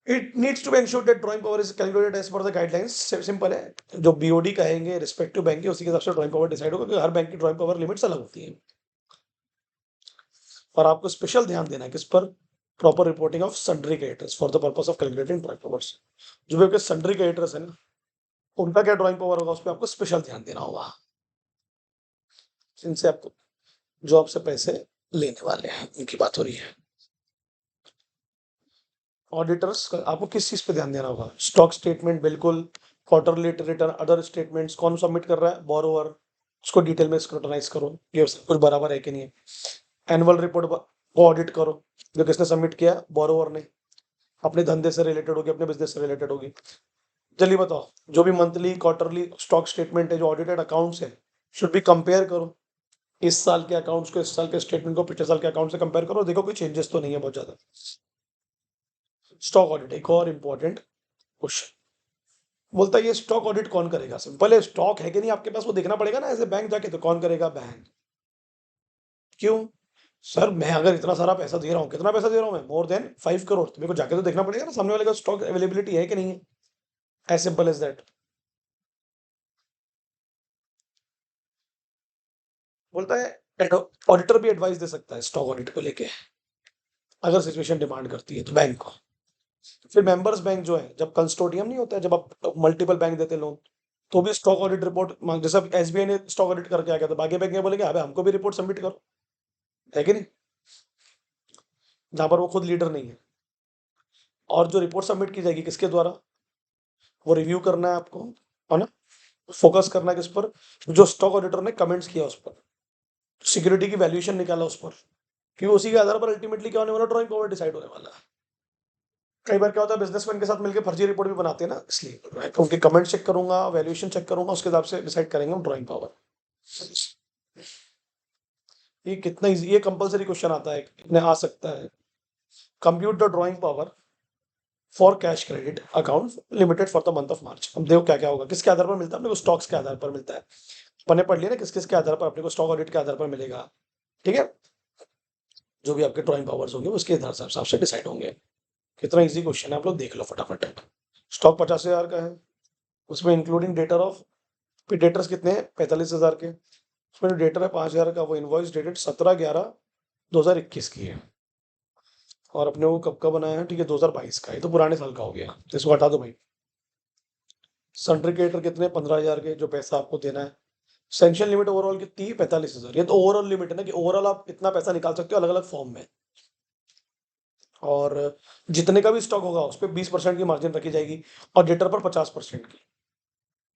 it needs to be ensured that drawing power is calculated as per the guidelines. Simple है, जो बीओडी कहेंगे रिस्पेक्टिव बैंक के उसी के हिसाब से ड्राइंग पावर डिसाइड होगा, क्योंकि हर बैंक की ड्राइंग पावर लिमिट्स अलग होती है। और आपको स्पेशल ध्यान देना है किस पर, proper reporting of sundry creditors for the purpose of calculating drawing powers. जो भी आपके सन्ड्री क्रेडिटर्स है ना, उनका क्या ड्राइंग पावर होगा उस पर आपको स्पेशल ध्यान देना होगा, जिनसे आपको जो आपसे पैसे लेने वाले हैं उनकी बात हो रही है। ऑडिटर्स आपको किस चीज पे ध्यान देना होगा, स्टॉक स्टेटमेंट बिल्कुल, क्वार्टरली रिटर्न, अदर स्टेटमेंट्स, कौन सबमिट कर रहा है, बोरोवर, उसको डिटेल में स्क्रूटनाइज करो ये सब कुछ बराबर है कि नहीं है। एनुअल रिपोर्ट को ऑडिट करो, जो किसने सबमिट किया, बोरोवर ने, अपने धंधे से रिलेटेड होगी, अपने बिजनेस से रिलेटेड होगी। जल्दी बताओ, जो भी मंथली क्वार्टरली स्टॉक स्टेटमेंट है, जो ऑडिटेड अकाउंट्स है, शुड भी कंपेयर करो इस साल के अकाउंट्स को, इस साल के स्टेटमेंट को पिछले साल के अकाउंट से कंपेयर करो, देखो कोई चेंजेस तो नहीं है बहुत ज्यादा। स्टॉक ऑडिट एक और इंपॉर्टेंट क्वेश्चन, बोलता है ये स्टॉक ऑडिट कौन करेगा। सिंपल है, स्टॉक है कि नहीं आपके पास वो देखना पड़ेगा ना, ऐसे बैंक जाके, तो कौन करेगा, बैंक। क्यों सर, मैं अगर इतना सारा पैसा दे रहा हूँ, कितना पैसा दे रहा हूँ मैं, मोर देन 5 करोड़, तो मेरे को जाके तो देखना पड़ेगा ना सामने वाले का स्टॉक अवेलेबिलिटी है कि नहीं है, एज सिंपल एज दैट। बोलता है ऑडिटर भी एडवाइस दे सकता है स्टॉक ऑडिट को लेके, अगर सिचुएशन डिमांड करती है तो बैंक को। फिर मेंबर्स बैंक जो है, जब कंस्टोडियम नहीं होता है, जब आप मल्टीपल बैंक देते लोन, तो भी स्टॉक ऑडिट रिपोर्ट मांग, जैसे एसबीआई ने स्टॉक ऑडिट करके आ गया था, बाकी बैंक बोलेंगे अबे हमको भी रिपोर्ट सबमिट करो, है कि नहीं, जहां पर वो खुद लीडर नहीं है। और जो रिपोर्ट सबमिट की जाएगी किसके द्वारा, वो रिव्यू करना है आपको, है ना, फोकस करना है किस पर, जो स्टॉक ऑडिटर ने कमेंट्स किया उस पर, सिक्योरिटी की वैल्यूएशन निकाला उस पर, क्योंकि उसी के आधार पर अल्टीमेटली क्या होने वाला, ड्राइंग पावर डिसाइड होने वाला है। कई बार क्या होता है, बिजनेसमैन के साथ मिलकर फर्जी रिपोर्ट भी बनाते हैं ना, इसलिए तो उनके कमेंट चेक करूंगा, वैल्यूएशन चेक करूंगा, उसके हिसाब से डिसाइड करेंगे हम ड्राइंग पावर। ये कितना इजी, ये कंपलसरी क्वेश्चन आता है, कितने आ सकता है। Compute the drawing power for cash credit account limited for the month of March. अब देखो क्या क्या होगा, किसके आधार पर मिलता है अपने को, स्टॉक्स के आधार पर मिलता है। अपने पढ़ लिया ना किस किस के आधार पर अपने को स्टॉक ऑडिट के आधार पर मिलेगा। ठीक है, जो भी आपके ड्राइंग पावर्स होंगे उसके हिसाब से डिसाइड होंगे। कितना इजी क्वेश्चन है, आप लोग देख लो फटाफट। स्टॉक 50,000 का है, उसमें इंक्लूडिंग डेटर ऑफ, फिर डेटर्स कितने हैं, 45,000 के, उसमें जो डेटर है 5,000 का, वो इनवॉइस डेटेड 17/11/2021 की है। और अपने को कब का बनाया है, ठीक है, 2022 का, ये तो पुराने साल का हो गया, तो इसको हटा दो भाई। सर्टिफिकेटर कितने, 15,000 के, जो पैसा आपको देना है। सैंक्शन लिमिट ओवरऑल कितनी है, 45,000। ये तो ओवरऑल लिमिट है ना, कि ओवरऑल आप इतना पैसा निकाल सकते हो अलग अलग फॉर्म में। और जितने का भी स्टॉक होगा उस पर 20% की मार्जिन रखी जाएगी, और डेटर पर 50% की।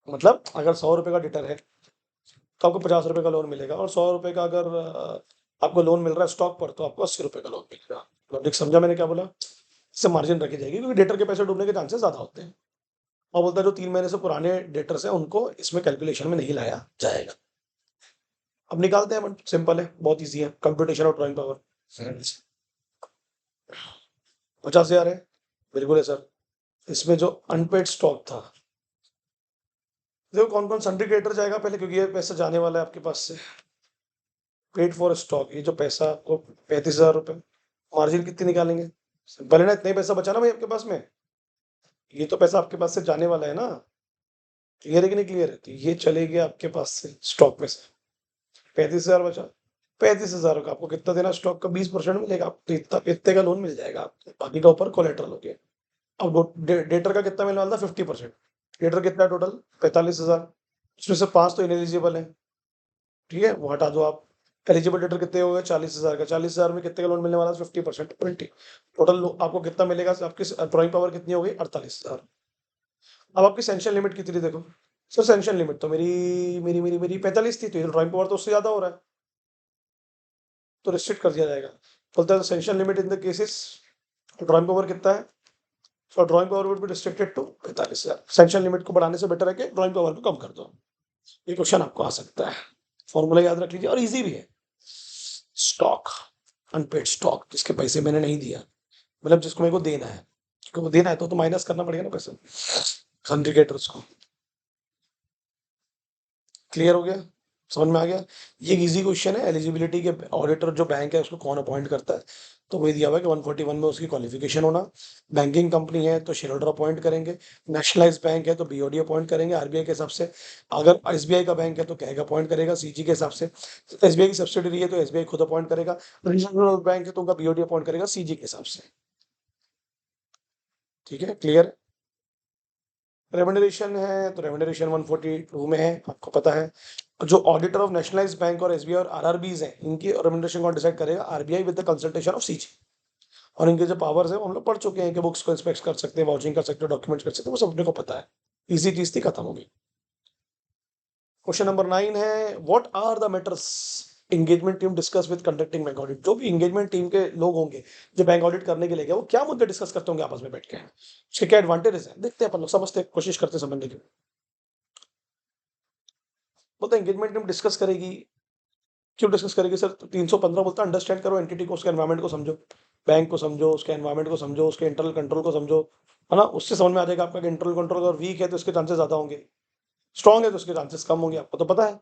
मतलब अगर 100 रुपए का डेटर है तो आपको 50 रुपए का लोन मिलेगा, और 100 रुपए का अगर आपको लोन मिल रहा है स्टॉक पर, तो आपको 80 रुपए का लोन मिलेगा। लॉजिक समझा मैंने क्या बोला, इससे मार्जिन रखी जाएगी, क्योंकि डेटर के पैसे डूबने के चांसेस ज्यादा होते हैं। और बोलता है जो 3 महीने से पुराने डेटर्स हैं उनको इसमें कैलकुलेशन में नहीं लाया जाएगा। अब निकालते हैं, सिंपल है, बहुत ईजी है, कंप्यूटेशन और ड्राइंग पावर। 50,000 है, बिल्कुल है सर। इसमें जो अनपेड स्टॉक था, देखो कौन कौन सिंडिकेटर जाएगा पहले, क्योंकि ये पैसा जाने वाला है आपके पास से। पेड फॉर स्टॉक, ये जो पैसा आपको 35,000 रुपए, मार्जिन कितनी निकालेंगे, सिंपल है ना, इतना ही पैसा बचा ना भाई आपके पास में, ये तो पैसा आपके पास से जाने वाला है ना। क्लियर है कि नहीं क्लियर है, तो ये चले गया आपके पास से स्टॉक में से, 35,000 बचा। 35,000 का आपको कितना देना, स्टॉक का 20% मिलेगा आपको, तो इतना इतने का लोन मिल जाएगा आपको, बाकी का ऊपर कोलेट्रल हो गया। अब डेटर का कितना मिलने वाला था, 50%। डेटर कितना टोटल, 45,000, उसमें से 5 तो इनएलिजिबल है, ठीक है, वो हटा दो आप। एलिजिबल डेटर कितने हो गए, 40,000 का, 40,000 में कितने का लोन मिलने वाला है, 50%, 20। टोटल आपको कितना मिलेगा, आपकी ड्रॉइंग पावर कितनी हो गई, 48,000। अब आपकी सेंक्शन लिमिट कितनी देखो, सर सेंक्शन लिमिट तो मेरी 45 थी, तो ड्रॉइंग पावर तो उससे ज्यादा हो रहा है। तो रिस्ट्रिक्ट कर दिया जाएगा। बोलता है sanction limit in the cases, drawing power कितना है, so drawing power would be restricted to 45,000। Sanction limit को बढ़ाने से बेटर है कि ड्रॉइंग पावर को कम कर दो। ये क्वेश्चन आपको आ सकता है, फॉर्मूला याद रख लीजिए और इजी भी है। स्टॉक, अनपेड स्टॉक, जिसके पैसे मैंने नहीं दिया, मतलब जिसको मेरे को देना है, जिसको देना है तो माइनस करना पड़ेगा ना पैसे सिंडिकेटर्स को। क्लियर हो गया, समझ में आ गया। ये इजी क्वेश्चन है। एलिजिबिलिटी के ऑडिटर जो बैंक है उसको कौन अपॉइंट करता है, तो वही दिया हुआ है कि 141 में उसकी क्वालिफिकेशन होना। बैंकिंग कंपनी है तो शेयर होल्डर अपॉइंट करेंगे। नेशनलाइज बैंक है तो बीओडी अपॉइंट करेंगे आरबीआई के हिसाब से। अगर एसबीआई का बैंक है तो कैग अपॉइंट करेगा सीजी के हिसाब से। एसबीआई की सब्सिडरी है तो एसबीआई खुद अपॉइंट करेगा। रीजनल बैंक है तो उनका बीओडी अपॉइंट करेगा सीजी के हिसाब से। ठीक है, क्लियर। रेमुनरेशन है तो रेमुनरेशन 142 में है, आपको पता है। जो ऑडिटर ऑफ नेशनलाइज्ड बैंक और एसबीआई और आरआरबीज हैं, इनकी रेमुनरेशन कौन डिसाइड करेगा, RBI with the consultation of CG. और इनके जो पावर्स है वो हम लोग पढ़ चुके हैं कि बुक्स को इंस्पेक्ट कर सकते हैं, वाउचिंग कर सकते हैं, डॉक्यूमेंट्स कर सकते हैं, वो सब अपने को पता है। इजी चीज थी, खत्म होगी। क्वेश्चन नंबर 9 है, what are the matters engagement team discuss with conducting bank audit. जो भी एंगेजमेंट टीम के लोग होंगे जो बैंक ऑडिट करने के लिए गए, वो क्या मुद्दे डिस्कस करते होंगे आपस में बैठ के, उसके क्या एडवांटेजेस हैं, देखते हैं अपन लोग, समझते हैं, कोशिश करते हैं समझने की। बोलते एंगेजमेंट टीम डिस्कस करेगी। क्यों डिस्कस करेगी सर, 315 बोलता है अंडरस्टैंड करो एंटिटी को, उसके एनवायरमेंट को समझो, बैंक को समझो, उसके एनवायरमेंट को समझो, उसके इंटरनल कंट्रोल को समझो, है ना। उससे समझ में आ जाएगा आपका इंटरनल कंट्रोल अगर वीक है तो इसके चांसेस ज्यादा होंगे, स्ट्रॉन्ग है तो उसके चांसेस कम होंगे, आपको तो पता है।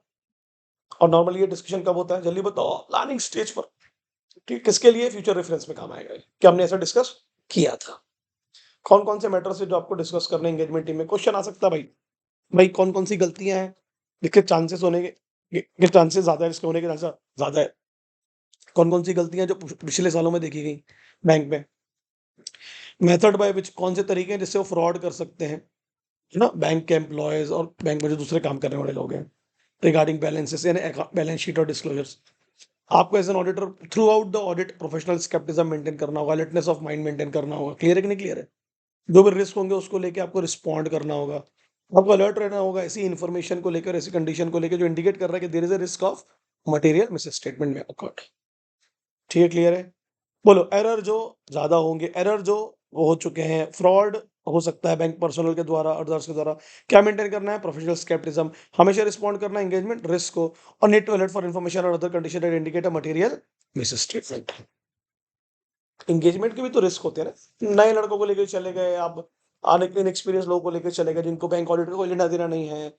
और नॉर्मली ये डिस्कशन कब होता है, जल्दी बताओ, प्लानिंग स्टेज पर। ठीक, किसके लिए, फ्यूचर रेफरेंस में काम आएगा कि हमने ऐसा डिस्कस किया था। कौन कौन से मैटर्स है जो आपको डिस्कस करने एंगेजमेंट टीम में, क्वेश्चन आ सकता है भाई। भाई कौन कौन सी गलतियां हैं जिसके चांसेस होने के चांसेस ज्यादा है, जिसके होने के चांसेस ज्यादा है। कौन कौन सी गलतियां जो पिछले सालों में देखी गई बैंक में। मेथड बाय विच, कौन से तरीके हैं जिससे वो फ्रॉड कर सकते हैं, है ना, बैंक के एम्प्लॉयज और बैंक में जो दूसरे काम करने वाले लोग हैं। रिगार्डिंग बैलेंसेस यानी बैलेंस शीट और डिस्क्लोजर्स। आपको as an auditor throughout the audit professional scepticism maintain करना होगा, अलर्टनेस ऑफ माइंड मेंटेन करना होगा। क्लियर है कि नहीं क्लियर है। जो भी रिस्क होंगे उसको लेके आपको रिस्पॉन्ड करना होगा, आपको अलर्ट रहना होगा ऐसी इन्फॉर्मेशन को लेकर, ऐसी कंडीशन को लेकर जो इंडिकेट कर रहा है कि there is a risk of material misstatement में अकॉर्ड। ठीक है, क्लियर है। बोलो, एरर जो ज्यादा होंगे, एरर जो वो हो चुके हैं, फ्रॉड हो सकता है बैंक पर्सनल के द्वारा, अदर्स के द्वारा, क्या मेंटेन करना है, प्रोफेशनल स्केप्टिज्म, हमेशा रिस्पॉन्ड करना एंगेजमेंट रिस्क को, और need to alert for information और other condition that indicate a material misstatement. Engagement के भी तो रिस्क होते हैं ना, नए लड़कों को लेकर चले गए आप, आने के इनएक्सपीरियंस लोगों को लेकर चले गए जिनको बैंक ऑडिट का कोई लेना देना नहीं है,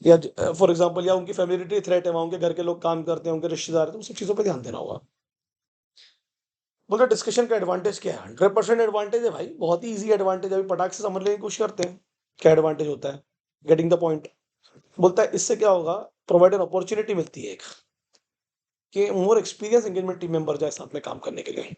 या फॉर एग्जांपल, या उनकी फैमिलिटी थ्रेट है, वहां उनके घर के लोग काम करते हैं, उनके रिश्तेदार हैं, तो उन सब चीजों पर ध्यान देना होगा। बोलते डिस्कशन का एडवांटेज क्या है, 100% एडवांटेज है भाई, बहुत ही इजी एडवांटेज है, अभी पटाख से समझ लेने की कोशिश करते हैं क्या एडवांटेज होता है। Getting the point. बोलता है इससे क्या होगा, प्रोवाइड एन अपॉर्चुनिटी मिलती है एक, कि more experience engagement team member जाए साथ में काम करने के लिए।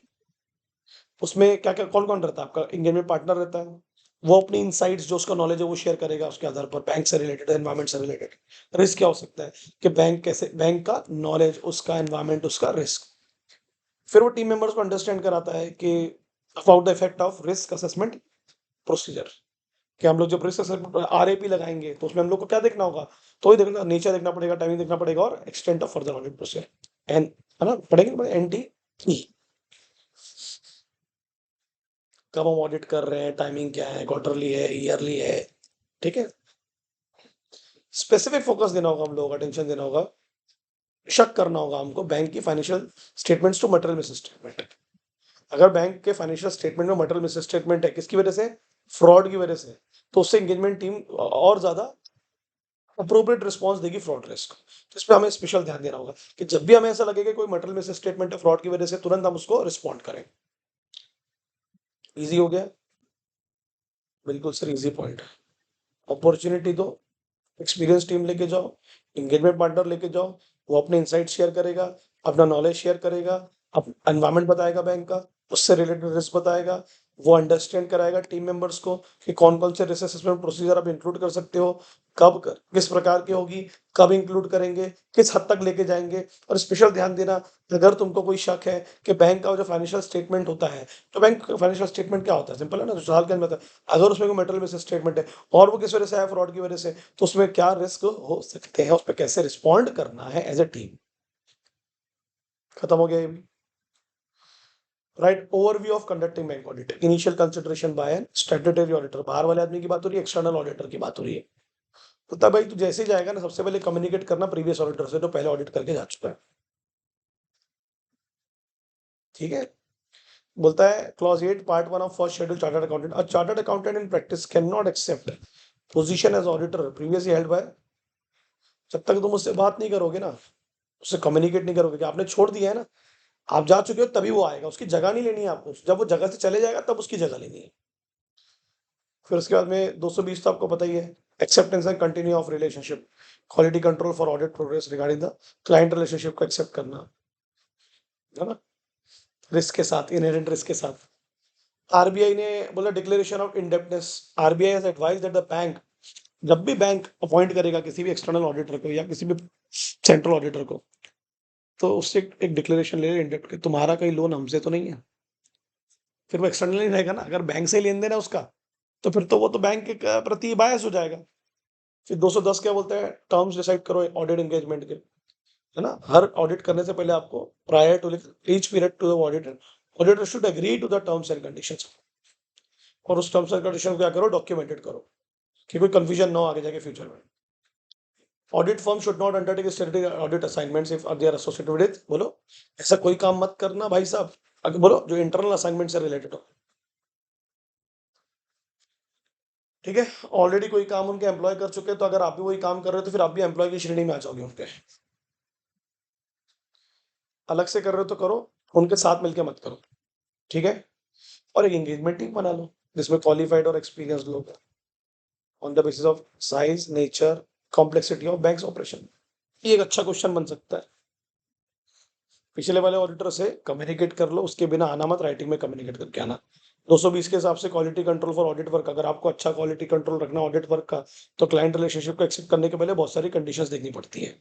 उसमें क्या क्या कौन कौन रहता है, आपका एंगेजमेंट पार्टनर रहता है, वो अपनी इनसाइट्स जो उसका नॉलेज है वो शेयर करेगा, उसके आधार पर बैंक से रिलेटेड, एनवायरमेंट से रिलेटेड। रिस्क क्या हो सकता है कि बैंक कैसे, बैंक का नॉलेज, उसका एनवायरमेंट, उसका रिस्क। फिर वो टीम मेंबर्स को अंडरस्टैंड कराता है कि about the effect of risk assessment procedure, कि हम लोग जब रिस्क असेसमेंट आरएपी लगाएंगे तो उसमें हम लोग को क्या देखना होगा, तो ही देखना, नेचर देखना पड़ेगा, टाइमिंग देखना पड़ेगा, और extent of further audit procedure, an, है ना, पढ़ेंगे एनटी ई, कब हम ऑडिट कर रहे हैं, टाइमिंग क्या है, क्वार्टरली है, ईयरली है। ठीक है, स्पेसिफिक फोकस देना होगा हम लोगों को, अटेंशन देना होगा, शक करना होगा हमको बैंक की financial statements to material misstatement. अगर बैंक के फाइनेंशियल स्टेटमेंट में मटेरियल मिस स्टेटमेंट है, किसकी वजह से, फ्रॉड की वजह से, तो उससे एंगेजमेंट टीम और ज्यादा अप्रोप्रिएट रिस्पॉन्स देगी फ्रॉड रिस्क। तो इस पर हमें स्पेशल ध्यान देना होगा कि जब भी हमें ऐसा लगे कि कोई मटेरियल मिस स्टेटमेंट है फ्रॉड की वजह से, तुरंत हम उसको रिस्पॉन्ड करें। इजी हो गया, बिल्कुल सर, इजी पॉइंट। अपॉर्चुनिटी दो, एक्सपीरियंस टीम लेके जाओ, एंगेजमेंट पार्टनर लेके जाओ, वो अपने इनसाइट शेयर करेगा, अपना नॉलेज शेयर करेगा, एनवायरमेंट बताएगा बैंक का, उससे रिलेटेड रिस्क बताएगा, वो अंडरस्टैंड कराएगा टीम मेंबर्स को कि कौन कौन से रिस्क असेसमेंट प्रोसीजर आप इंक्लूड कर सकते हो, कब किस प्रकार की होगी, कब इंक्लूड करेंगे, किस हद तक लेके जाएंगे। और स्पेशल ध्यान देना, अगर तुमको कोई शक है कि बैंक का जो फाइनेंशियल स्टेटमेंट होता है, तो बैंक फाइनेंशियल स्टेटमेंट क्या होता है, सिंपल है ना, साल के अंदर अगर उसमें कोई मटेरियल बेसिस स्टेटमेंट है और वो किस वजह से है, फ्रॉड की वजह से, तो उसमें क्या रिस्क हो सकते हैं, उस पर कैसे रिस्पॉन्ड करना है एज ए टीम। खत्म हो गया ये भी। Right, overview of conducting bank audit, initial consideration by an statutory auditor, बाहर वाले आदमी की बात हो रही है, एक्सटर्नल ऑडिटर की बात हो रही है। तो तब भाई तू जैसे ही जाएगा ना, सबसे पहले कम्युनिकेट करना प्रीवियस ऑडिटर से जो पहले ऑडिट करके जा चुका है। ठीक है, बोलता है clause 8 part 1 of first schedule chartered accountant, a chartered accountant in practice can not accept position as auditor previously held by, जब तक तुम उससे बात नहीं करोगे ना, उससे कम्युनिकेट नहीं करोगे कि आपने छोड़ दिया है ना, आप जा चुके हो, तभी वो आएगा, उसकी जगह नहीं लेनी है आपको, जब वो जगह से चले जाएगा तब उसकी जगह लेनी है। फिर उसके बाद में 220 तो आपको पता ही है, acceptance and continue of relationship, quality control for audit progress regarding the client relationship को एक्सेप्ट करना, है ना, रिस्क के साथ, इनहेरेंट रिस्क के साथ। आरबीआई ने बोला declaration of indebtedness, RBI has advised that the bank, जब भी बैंक अपॉइंट करेगा किसी भी एक्सटर्नल ऑडिटर को या किसी भी सेंट्रल ऑडिटर को, तो उससे एक डिक्लेरेशन ले इंडेप्ट के, तुम्हारा कोई लोन हमसे तो नहीं है। फिर वो एक्सटर्नल नहीं रहेगा ना, अगर बैंक से लेन देन है उसका, तो फिर तो वो तो बैंक के प्रति बायस हो जाएगा। फिर 210 क्या बोलता है, टर्म्स डिसाइड करो ऑडिट एंगेजमेंट के, है ना, हर ऑडिट करने से पहले आपको prior to each period to the auditor, auditor should agree to the terms and conditions, और उस टर्म्स एंड कंडीशन को क्या करो, डॉक्यूमेंटेड करो, कि कोई कंफ्यूजन ना हो आगे जाके फ्यूचर में। Audit firm should not undertake statutory audit assignments if they are associated with, बोलो ऐसा कोई काम मत करना भाई साहब, अगर बोलो जो इंटरनल असाइनमेंट से रिलेटेड हो। ठीक है, ऑलरेडी कोई काम उनके एम्प्लॉय कर चुके हैं, तो अगर आप भी वही काम कर रहे हो तो फिर आप भी एम्प्लॉय की श्रेणी में आ जाओगे उनके। अलग से कर रहे हो तो करो, उनके साथ मिलकर मत करो। ठीक है, और एक एंगेजमेंट टीम बना लो जिसमें क्वालिफाइड और एक्सपीरियंस लोग, on the basis of size, nature, complexity of banks operation. ये एक अच्छा क्वेश्चन बन सकता है। पिछले वाले ऑडिटर से कम्युनिकेट कर लो, उसके बिना आना मत, राइटिंग में कम्युनिकेट करके आना। 220 के हिसाब से quality control for audit work, अगर आपको अच्छा क्वालिटी कंट्रोल रखना ऑडिट वर्क का, तो क्लाइंट रिलेशनशिप को एक्सेप्ट करने के पहले बहुत सारी कंडीशंस देखनी पड़ती है।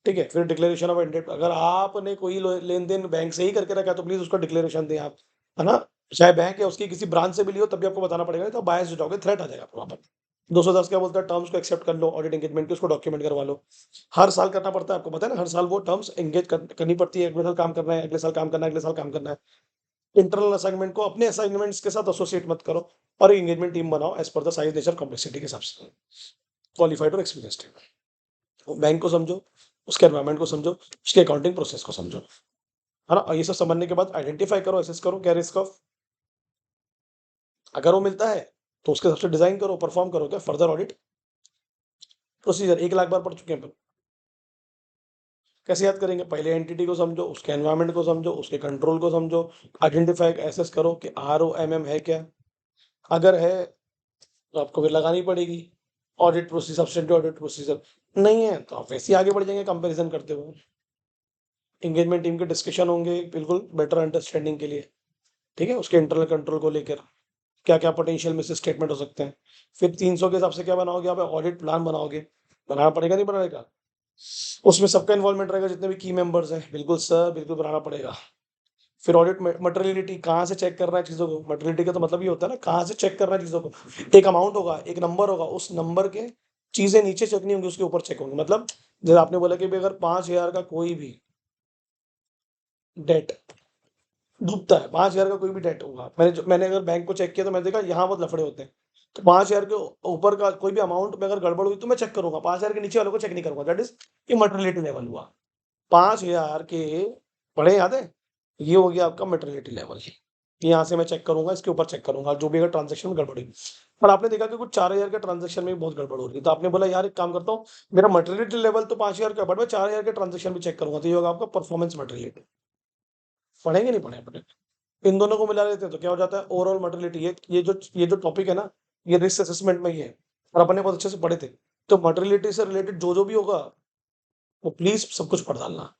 ठीक है, फिर डिक्लेरेशन ऑफ इंटेंट, अगर आपने कोई लेन देन बैंक से ही करके रखा है तो प्लीज उसका डिक्लेरेशन दें आप, है ना, चाहे बैंक है उसकी किसी ब्रांच से भी लियो तब भी आपको बताना पड़ेगा, नहीं तो बायस हो जाओगे, थ्रेट आ जाएगा आपको वहाँ पर। 210 क्या बोलता है, टर्म्स को एक्सेप्ट कर लो ऑडिट एंगेजमेंट की, उसको डॉक्यूमेंट करवा लो। हर साल करना पड़ता है, आपको पता है ना, हर साल वो टर्म्स एंगेज करनी पड़ती है, अगले साल काम करना है, अगले साल काम करना है, अगले साल काम करना है। इंटरनल असाइनमेंट को अपने असाइनमेंट्स के साथ एसोसिएट मत करो, और एंगेजमेंट टीम बनाओ as per the size, nature, complexity के हिसाब से, क्वालिफाइड और एक्सपीरियंस टीम। बैंक को समझो, उसके एनवायरमेंट को समझो, उसके अकाउंटिंग प्रोसेस को समझो, है ना, और ये सब समझने के बाद आइडेंटिफाई करो, एसेस करो क्या रिस्क ऑफ, अगर वो मिलता है तो उसके हिसाब से डिजाइन करो, परफॉर्म करो क्या फर्दर ऑडिट प्रोसीजर। 1 लाख बार पढ़ चुके हैं अपन, कैसे याद करेंगे, पहले एंटिटी को समझो, उसके एनवायरमेंट को समझो, उसके कंट्रोल को समझो, आइडेंटिफाई एसेस करो कि ROMM है क्या, अगर है तो आपको फिर लगानी पड़ेगी audit procedure, substantive audit procedure, नहीं है तो आप वैसे ही आगे बढ़ जाएंगे कंपैरिजन करते हुए। एंगेजमेंट टीम के डिस्कशन होंगे बिल्कुल बेटर अंडरस्टैंडिंग के लिए। ठीक है, उसके इंटरनल कंट्रोल को लेकर क्या क्या पोटेंशियल मिस स्टेटमेंट हो सकते हैं। फिर 300 के हिसाब से क्या बनाओगे आप, ऑडिट प्लान बनाओगे, बनाना पड़ेगा नहीं बनाएगा, उसमें सबका इन्वॉल्वमेंट रहेगा, जितने भी की मेंबर्स हैं, बिल्कुल सर बिल्कुल बनाना पड़ेगा। फिर ऑडिट मटेरियलिटी, कहाँ से चेक करना है चीज़ों को, मटेरियलिटी का तो मतलब ये होता है ना, कहाँ से चेक करना है चीज़ों को। एक अमाउंट होगा, एक नंबर होगा, उस नंबर के चीज़ें नीचे चेक नहीं होंगी, उसके ऊपर चेक होंगी। मतलब जैसे आपने बोला कि अगर 5,000 का कोई भी डेट डूबता है, 5,000 का कोई भी डेट होगा, मैंने अगर बैंक को चेक किया तो मैंने देखा यहाँ बहुत लफड़े होते हैं, तो 5,000 के ऊपर का कोई भी अमाउंट में अगर गड़बड़ हुई तो मैं चेक करूंगा, 5,000 के नीचे वालों को चेक नहीं करूंगा, दैट इज मटेरियलिटी लेवल हुआ। 5,000 के पढ़े याद है, ये हो गया आपका मटेरियलिटी लेवल। यहाँ से मैं चेक करूंगा, इसके ऊपर चेक करूंगा जो भी अगर ट्रांजेक्शन में गड़बड़ी। पर आपने देखा कि कुछ 4,000 के ट्रांजेक्शन में भी बहुत गड़बड़ हो रही है, तो आपने बोला यार एक काम करता हूँ, मेरा मटेरियलिटी लेवल तो 5,000 का, बट मैं 4,000 के ट्रांजेक्शन भी चेक करूंगा, तो ये होगा आपका परफॉर्मेंस मटेरियलिटी। पढ़ेंगे नहीं पढ़े अपने, इन दोनों को मिला लेते हैं तो क्या हो जाता है, ओवरऑल मटेरियलिटी। ये जो टॉपिक है ना, ये रिस्क असेसमेंट में ही है, और अपने बहुत अच्छे से पढ़े थे। तो मटेरियलिटी से रिलेटेड जो जो भी होगा वो प्लीज सब कुछ पढ़ डालना,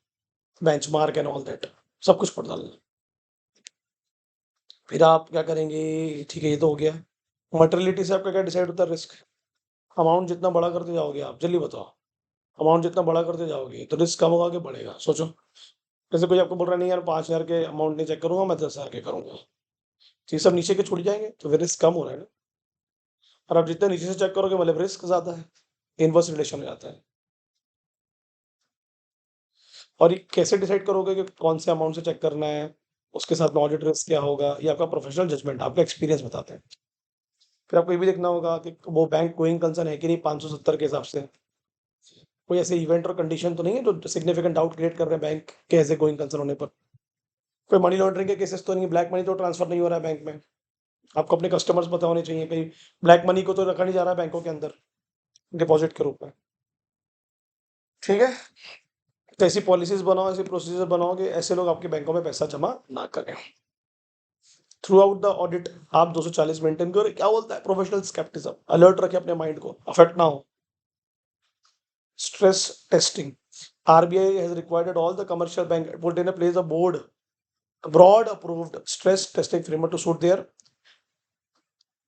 बेंचमार्क एंड ऑल दैट, सब कुछ पढ़ डालना। फिर आप क्या करेंगे, ठीक है ये तो हो गया। मटेरियलिटी से आपका क्या डिसाइड होता है, रिस्क। अमाउंट जितना बड़ा करते जाओगे आप, जल्दी बताओ, अमाउंट जितना बड़ा करते जाओगे तो रिस्क कम होगा कि बढ़ेगा, सोचो। जैसे कोई आपको बोल रहा है नहीं यार 5,000 के अमाउंट नहीं चेक करूंगा, मैं 10,000 के करूंगा, तो ये सब नीचे के छूट जाएंगे, तो फिर रिस्क कम हो रहा है ना। और आप जितने नीचे से चेक करोगे मतलब रिस्क ज्यादा है, इनवर्स रिलेशन हो जाता है। और ये कैसे डिसाइड करोगे कि कौन से अमाउंट से चेक करना है, उसके साथ में ऑडिट रिस्क क्या होगा, ये आपका प्रोफेशनल जजमेंट, आपका एक्सपीरियंस बताते हैं। फिर आपको ये भी देखना होगा कि वो बैंक गोइंग कंसर्न है कि नहीं 570 के हिसाब से। कोई ऐसे इवेंट और कंडीशन तो नहीं है जो सिग्निफिकेंट डाउट क्रिएट कर रहे हैं बैंक के ऐसे गोइंग कंसर्न होने पर। कोई मनी लॉन्ड्रिंग के केसेस तो नहीं, ब्लैक मनी तो ट्रांसफर नहीं हो रहा है बैंक में। आपको अपने कस्टमर्स पता होने चाहिए, कहीं ब्लैक मनी को तो रखा नहीं जा रहा है बैंकों के अंदर डिपॉजिट के रूप में। ठीक है? तो ऐसी पॉलिसीज बनाओ, ऐसी प्रोसीजर बनाओ कि ऐसे लोग आपके बैंकों में पैसा जमा ना करें। थ्रू आउट द ऑडिट आप 240 मेंटेन करो। क्या बोलता है प्रोफेशनल स्केप्टिज्म, अलर्ट रखे अपने माइंड को, अफेक्ट ना हो। Stress testing, RBI has required all the commercial bank put in a place a broad approved stress testing framework to suit their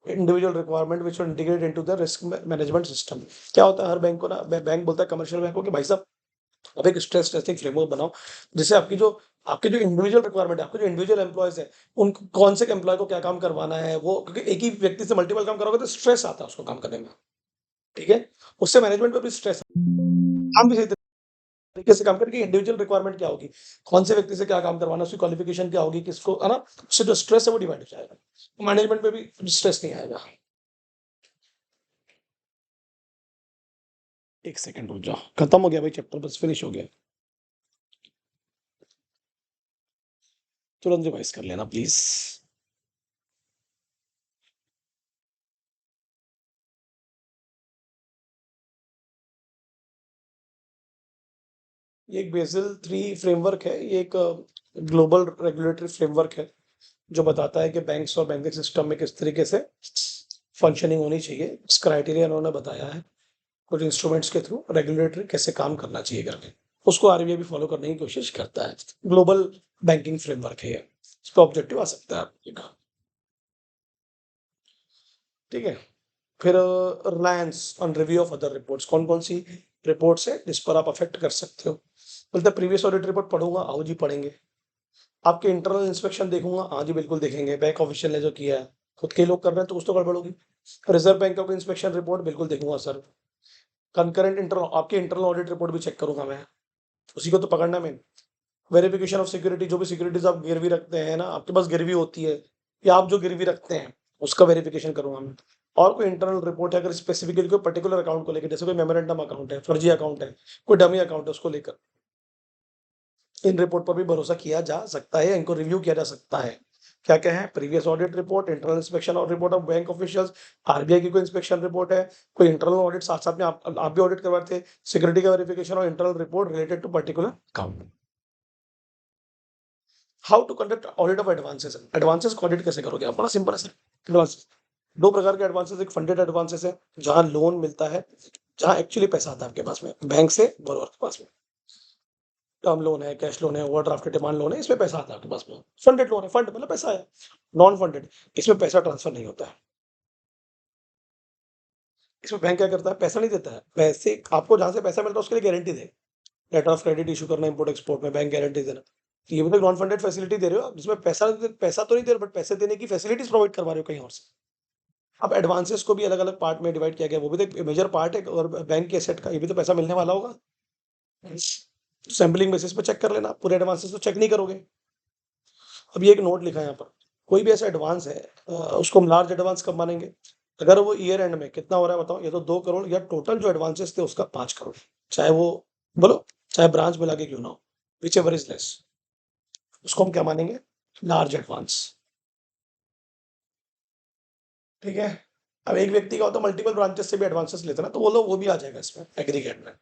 individual requirement which will integrate into the risk management system। क्या होता है, हर bank को ना bank बोलता है commercial bank को कि भाई साहब अब एक स्ट्रेस टेस्टिंग फ्रेमवर्क बनाओ जिससे आपकी जो इंडिविजुअल रिक्वायरमेंट है, आपके जो इंडिविजुअल एम्प्लॉयज है, उनको कौन से एम्प्लॉय को क्या काम करवाना है, वो क्योंकि एक ही व्यक्ति से मल्टीपल काम करोगे तो स्ट्रेस आता है उसको काम करने में। ठीक है? उससे मैनेजमेंट पे भी स्ट्रेस, हम भी सही तरीके से काम करके इंडिविजुअल रिक्वायरमेंट क्या होगी, कौन से व्यक्ति से क्या काम करवाना, उसकी क्वालिफिकेशन क्या होगी, किसको, है ना? उससे जो स्ट्रेस है वो डिवाइड हो जाएगा, मैनेजमेंट पे भी स्ट्रेस नहीं आएगा। एक सेकंड रुक जाओ, खत्म हो गया भाई चैप्टर, बस फिनिश हो गया। तुरंत रिवाइज कर लेना प्लीज। ये एक बेसिल 3 फ्रेमवर्क है। ये एक ग्लोबल रेगुलेटरी फ्रेमवर्क है जो बताता है कि बैंक्स और बैंकिंग सिस्टम में किस तरीके से फंक्शनिंग होनी चाहिए। इस क्राइटेरिया उन्होंने बताया है, कुछ इंस्ट्रूमेंट्स के थ्रू रेगुलेटरी कैसे काम करना चाहिए करके, उसको RBI भी फॉलो करने की कोशिश करता है। ग्लोबल बैंकिंग फ्रेमवर्क है ये, इस पर ऑब्जेक्टिव आ सकता है आपका। ठीक है? फिर reliance on review of other reports, कौन कौन सी रिपोर्ट्स है जिस पर आप अफेक्ट कर सकते हो। बोलते प्रीवियस ऑडिट रिपोर्ट पढ़ूंगा, आओ जी पढ़ेंगे। आपके इंटरनल इंस्पेक्शन देखूंगा, हाँ जी बिल्कुल देखेंगे, बैंक ऑफिशियल ने जो किया है, खुद के लोग कर रहे हैं तो कुछ तो गड़बड़ होगी। Reserve bank of inspection report बिल्कुल देखूंगा सर। कंकरेंट इंटरनल, आपके इंटरनल ऑडिट रिपोर्ट भी चेक करूंगा मैं, उसी को तो पकड़ना है। वेरिफिकेशन ऑफ सिक्योरिटी, जो भी सिक्योरिटीज आप गिरवी रखते हैं ना, आपके पास गिरवी होती है या आप जो गिरवी रखते हैं उसका वेरिफिकेशन करूंगा मैं। और कोई इंटरनल रिपोर्ट है अगर स्पेसिफिकली कोई पर्टिकुलर अकाउंट को लेकर, जैसे कोई मेमोरेंडम अकाउंट है, फर्जी अकाउंट है, कोई डमी अकाउंट है, उसको लेकर इन रिपोर्ट पर भी भरोसा किया जा सकता है, इनको रिव्यू किया जा सकता है। क्या क्या है, previous audit report, internal inspection और report of bank officials, RBI की कोई इंस्पेक्शन रिपोर्ट है, कोई इंटरनल ऑडिट साथ साथ में आप भी ऑडिट करवाते थे, सिक्योरिटी का वेरिफिकेशन और internal report related to particular account. How to conduct audit of advances, advances को ऑडिट कैसे करोगे आप, बड़ा सिंपल है सर। एडवांसेस, दो प्रकार के एडवांसेस, एक फंडेड एडवांसेस है जहां लोन मिलता है, जहां एक्चुअली पैसा आता है आपके पास में बैंक से बोरोवर के पास में। टर्म लोन है, कैश लोन है, ओवरड्राफ्ट के डिमांड लोन है, इसमें पैसा आता है आपके पास में। फंडेड लोन है, फंड मतलब पैसा है। नॉन फंडेड, इसमें पैसा ट्रांसफर नहीं होता है। इसमें बैंक क्या करता है, पैसा नहीं देता है, पैसे आपको जहां से पैसा मिल रहा है उसके लिए गारंटी दे, लेटर ऑफ क्रेडिट इशू करना, इंपोर्ट एक्सपोर्ट में बैंक गारंटी देना। तो ये भी तो नॉन फंडेड फैसिलिटी दे रहे हो आप, जिसमें पैसा तो नहीं दे रहे बट पैसे देने की फैसिलिटीज प्रोवाइड करवा रहे हो कहीं और से। अब एडवांसेस को भी अलग अलग पार्ट में डिवाइड किया गया, वो भी तो एक मेजर पार्ट है और बैंक के एसेट का, ये भी तो पैसा मिलने वाला होगा। सैम्पलिंग बेसिस पे चेक कर लेना, पूरे एडवांसेस तो चेक नहीं करोगे। अब ये एक नोट लिखा है यहाँ पर, कोई भी ऐसा एडवांस है उसको हम लार्ज एडवांस कब मानेंगे, अगर वो ईयर एंड में कितना हो रहा है बताओ, ये तो 2 करोड़ या टोटल जो एडवांसेस थे उसका 5 करोड़, चाहे वो बोलो चाहे ब्रांच मिला के क्यों ना हो, विच एवर इज लेस, उसको हम क्या मानेंगे, लार्ज एडवांस। ठीक है? अब एक व्यक्ति का होता है मल्टीपल ब्रांचेस से भी एडवांसेस लेते ना, तो वो भी आ जाएगा इसमें एग्रीगेट में।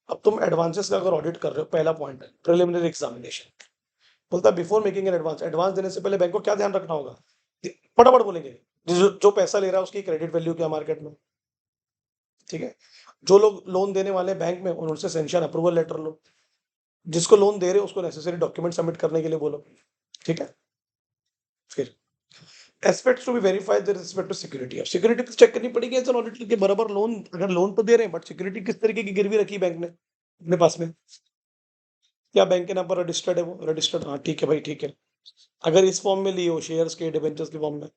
अब तुम एडवांसेस का अगर ऑडिट कर रहे हो, पहला पॉइंट है प्रिलिमिनरी एग्जामिनेशन। बोलता है before making an advance, advance देने से पहले बैंक को क्या ध्यान रखना होगा, फटाफट बोलेंगे, जो पैसा ले रहा है उसकी क्रेडिट वैल्यू क्या मार्केट में। ठीक है? जो लोग लोन देने वाले बैंक में उनसे सेंक्शन अप्रूवल लेटर लो, जिसको लोन दे रहे हो उसको नेसेसरी डॉक्यूमेंट सबमिट करने के लिए बोलो। ठीक है? फिर aspects to be verified with respect to security, अब सिक्योरिटी चेक करनी पड़ेगी एज एन ऑडिटर के बराबर। लोन अगर लोन तो दे रहे हैं बट सिक्योरिटी किस तरीके की गिरवी रखी बैंक ने अपने पास में, क्या बैंक के नाम पर रजिस्टर्ड है, वो रजिस्टर्ड, हाँ ठीक है भाई ठीक है। अगर इस फॉर्म में लिए हो शेयर्स के डिबेंचर्स के फॉर्म में,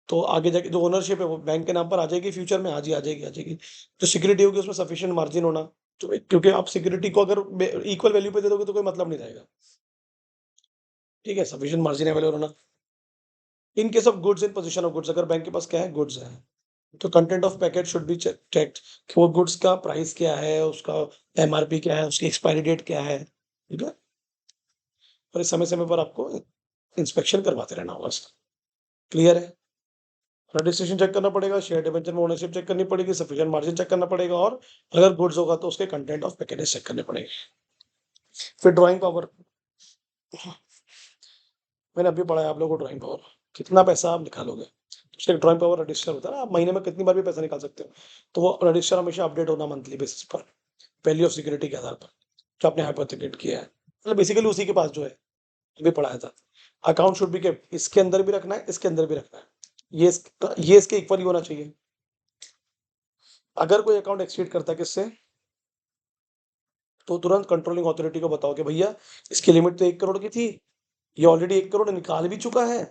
तो आगे जाके जो ओनरशिप है वो बैंक के नाम पर आ जाएगी फ्यूचर में, हाँ जी आ जाएगी आ जाएगी। जो सिक्योरिटी होगी उसमें सफिशिएंट मार्जिन होना, तो क्योंकि आप सिक्योरिटी को अगर इक्वल वैल्यू पे दे दोगे तो कोई मतलब नहीं रहेगा। ठीक है, सफिशिएंट मार्जिन अवेलेबल होना। In case of goods in position of goods, अगर बैंक के पास क्या है, गुड्स है, तो content of packet should be checked कि वो गुड्स का प्राइस क्या है, उसका एमआरपी क्या है, उसकी एक्सपायरी डेट क्या है, ठीक है? और इस समय-समय पर आपको इंस्पेक्शन करवाते रहना होगा इसका। क्लियर है? रजिस्ट्रेशन चेक करना पड़ेगा, शेयर डिबेंचर में ओनरशिप चेक करनी पड़ेगी, सफिशिएंट मार्जिन चेक करना पड़ेगा और अगर गुड्स होगा तो उसके कंटेंट ऑफ पैकेजेस चेक करने पड़ेंगे। फिर ड्राइंग पावर, मैंने अभी पढ़ा है आप लोगों को ड्राइंग पावर, कितना पैसा आप निकालोगे, उसका ड्राइंग पावर रजिस्टर होता है ना, आप महीने में कितनी बार भी पैसा निकाल सकते हो, तो वो रजिस्टर हमेशा अपडेट होना मंथली बेसिस पर, वैल्यू ऑफ सिक्योरिटी के आधार पर, जो आपने हाइपोथेकेट किया है, मतलब बेसिकली उसी के पास जो है, अभी पढ़ाया था। अकाउंट शुड बी केप्ट, इसके अंदर भी रखना है, इसके अंदर भी रखना है, ये इसके इक्वल ही होना चाहिए। अगर कोई अकाउंट एक्सीड करता है किससे, तो तुरंत कंट्रोलिंग अथॉरिटी को बताओ कि भैया इसकी लिमिट तो 1 करोड़ की थी, ये ऑलरेडी 1 करोड़ निकाल भी चुका है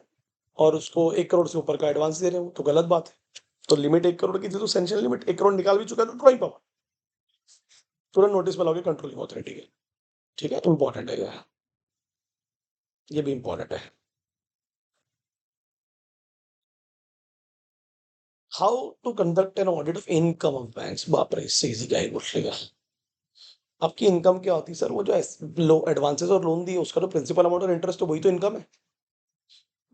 और उसको 1 करोड़ से ऊपर का एडवांस दे रहे हो, तो गलत बात है। तो लिमिट 1 करोड़ की थी, तो सैंक्शन लिमिट 1 करोड़ निकाल भी चुका है, तो ड्राइंग पावर, तुरंत नोटिस बनाओगे कंट्रोलिंग अथॉरिटी के। ठीक है, इंपॉर्टेंट है ये भी इंपॉर्टेंट है। How to conduct an audit of income of banks, बाप रे, इससे इजी क्या ही पूछेगा। आपकी इनकम क्या होती है सर, वो जो लो एडवांसेस और लोन दिए उसका तो प्रिंसिपल अमाउंट और इंटरेस्ट, तो वही तो इनकम है,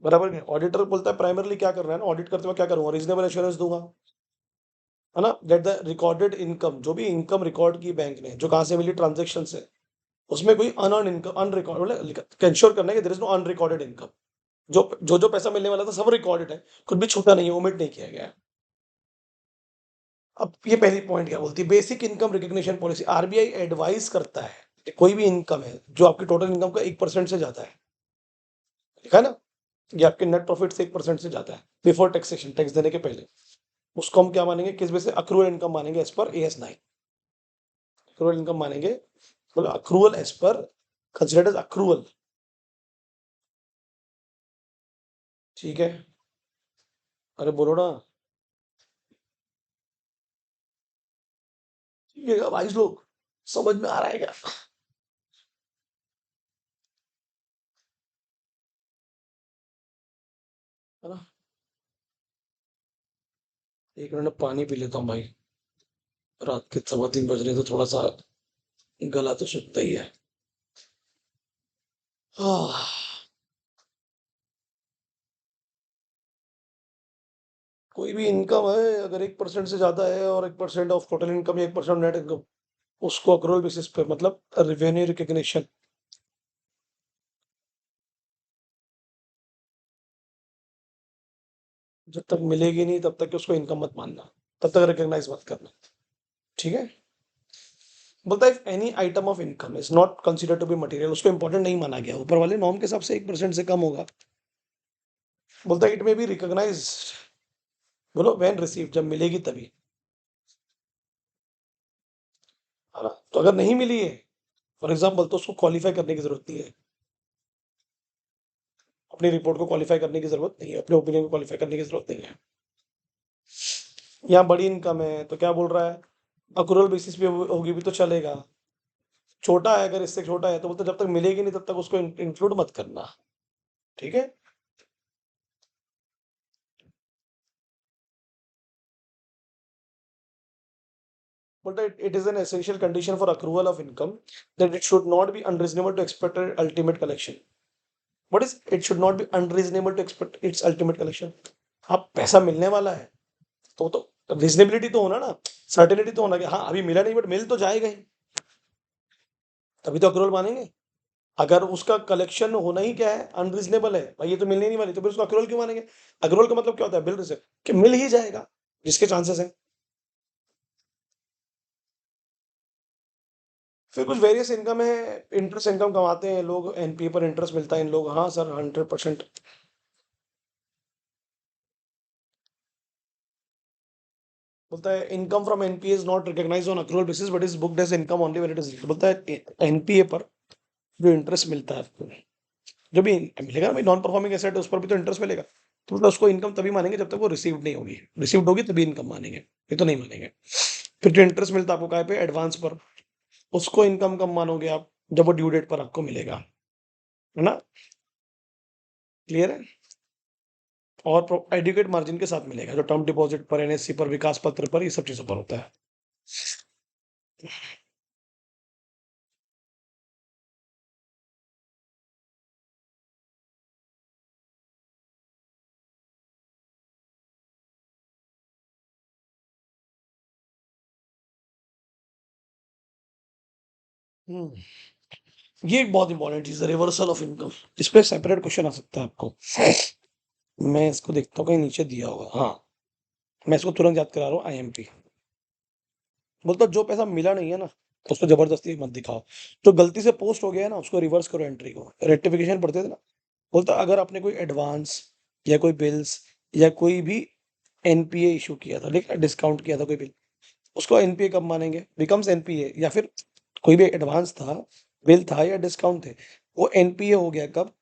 बराबर है। ऑडिटर बोलता है प्राइमरली क्या कर रहा है ना, ऑडिट करते हुए क्या करूंगा, रीजनेबल एश्योरेंस दूंगा, है ना, दैट द रिकॉर्डेड इनकम, जो भी इनकम रिकॉर्ड की बैंक ने, जो कहाँ से मिली, ट्रांजेक्शन से, उसमें कोई अनअर्न इनकम, अनरिकॉर्ड, मतलब इंश्योर करना है कि there is no unrecorded income, जो पैसा मिलने वाला था सब रिकॉर्डेड है, कुछ भी छूटा नहीं है, ओमिट नहीं किया गया है। अब ये पहली पॉइंट क्या बोलती है, basic income recognition policy, RBI advice करता है कि कोई भी इनकम है जो आपकी टोटल इनकम का 1% से ज्यादा है, ठीक है ना, ये आपके नेट प्रॉफिट से 1% से ज्यादा है, बिफोर टैक्सेशन, टैक्स देने के पहले, उसको हम क्या मानेंगे, किस बेस से, अक्रूवल इनकम मानेंगे as per AS 9, accrual income मानेंगे, मतलब accrual as per, considered as accrual, ठीक है। अरे बोलो ना, ठीक है भाई लोग, समझ में आ रहा है क्या? है ना, एक मिनट पानी पी लेता हूँ भाई, रात के 3:15 बज रहे, तो थोड़ा सा गला तो सूखता ही है। आह, कोई भी इनकम है अगर 1% से ज्यादा है और 1% ऑफ टोटल इनकम या 1% नेट इनकम, उसको अक्रूवल बेसिस पे, मतलब रेवेन्यू रिकग्निशन, जब तक मिलेगी नहीं तब तक उसको इनकम मत मानना, तब तक रिकग्नाइज मत करना, ठीक है। बोलता है any item of income is not consider to be material, उसको इंपॉर्टेंट नहीं माना गया, ऊपर वाले नॉर्म के हिसाब से 1% से कम होगा। बोलता है इट मे बी रिकॉग्नाइज, बोलो व्हेन रिसीव, जब मिलेगी तभी, है ना, तो अगर नहीं मिली है, फॉर एग्जाम्पल, तो उसको क्वालिफाई करने की जरूरत नहीं है, अपनी रिपोर्ट को क्वालिफाई करने की जरूरत नहीं है, अपने ओपिनियन को क्वालिफाई करने की जरूरत नहीं है। यहाँ बड़ी इनकम है तो क्या बोल रहा है, अक्रूवल बेसिस पे होगी भी तो चलेगा, छोटा है अगर इससे छोटा है तो बोलते जब तक मिलेगी नहीं तब तक उसको इंक्लूड मत करना, ठीक है। बोलता है it is an essential condition for accrual of income that it should not be unreasonable to expect ultimate collection. What is it should not be unreasonable to expect its ultimate collection, आप पैसा मिलने वाला है तो reasonability तो होना ना, certainty तो होना कि हाँ अभी मिला नहीं बट मिल तो जाएगा ही, तभी तो अक्रूवल मानेंगे। अगर उसका कलेक्शन होना ही क्या है, अनरीजनेबल है भाई, ये तो मिलने ही नहीं वाली, तो फिर उसको अक्रूवल क्यों मानेंगे। अक्रूवल का मतलब क्या होता है, बिल रिसिप्ट, कि मिल ही जाएगा, जिसके चांसेस है। फिर कुछ वेरियस इनकम है, इंटरेस्ट इनकम कमाते हैं लोग, एनपीए पर इंटरेस्ट मिलता है इन लोग, हाँ सर 100%। बोलता है income from NPA is not recognised on accrual basis but is booked as income only when it is, बोलता है एनपीए पर जो इंटरेस्ट मिलता है आपको, जो भी मिलेगा ना भाई, नॉन परफॉर्मिंग एसेट है उस पर भी तो इंटरेस्ट मिलेगा, तो मतलब उसको इनकम तभी मानेंगे जब तक वो रिसीव्ड नहीं होगी, रिसीव्ड होगी तभी इनकम मानेंगे, ये तो नहीं मानेंगे। फिर जो इंटरेस्ट मिलता है आपको काय पे, एडवांस पर, उसको इनकम कब मानोगे आप? जब वो ड्यू डेट पर आपको मिलेगा, है ना? क्लियर है? और एडुकेट मार्जिन के साथ मिलेगा, जो टर्म डिपॉजिट पर, एनएससी पर, विकास पत्र पर, ये सब चीज़ों पर होता है। ये एक बहुत इंपॉर्टेंट चीज़ है, रिवर्सल ऑफ इनकम। इस पे सेपरेट क्वेश्चन आ सकता है आपको। मैं इसको देखता हूँ कहीं नीचे दिया होगा। हाँ, मैं इसको तुरंत याद करा रहा हूँ, आईएमपी। बोलता जो पैसा मिला नहीं है ना, उसको जबरदस्ती मत दिखाओ। जो गलती से पोस्ट हो गया है ना, उसको रिवर्स करो एंट्री को। रेक्टिफिकेशन पढ़ते थे ना, बोलता अगर आपने कोई एडवांस या कोई बिल्स या कोई भी एनपीए इशू किया था, लेकिन डिस्काउंट किया था कोई बिल, उसको एनपीए कब मानेंगे? Becomes NPA. या फिर कोई भी एडवांस था, बिल था या डिस्काउंट थे, वो एनपीए हो गया कब?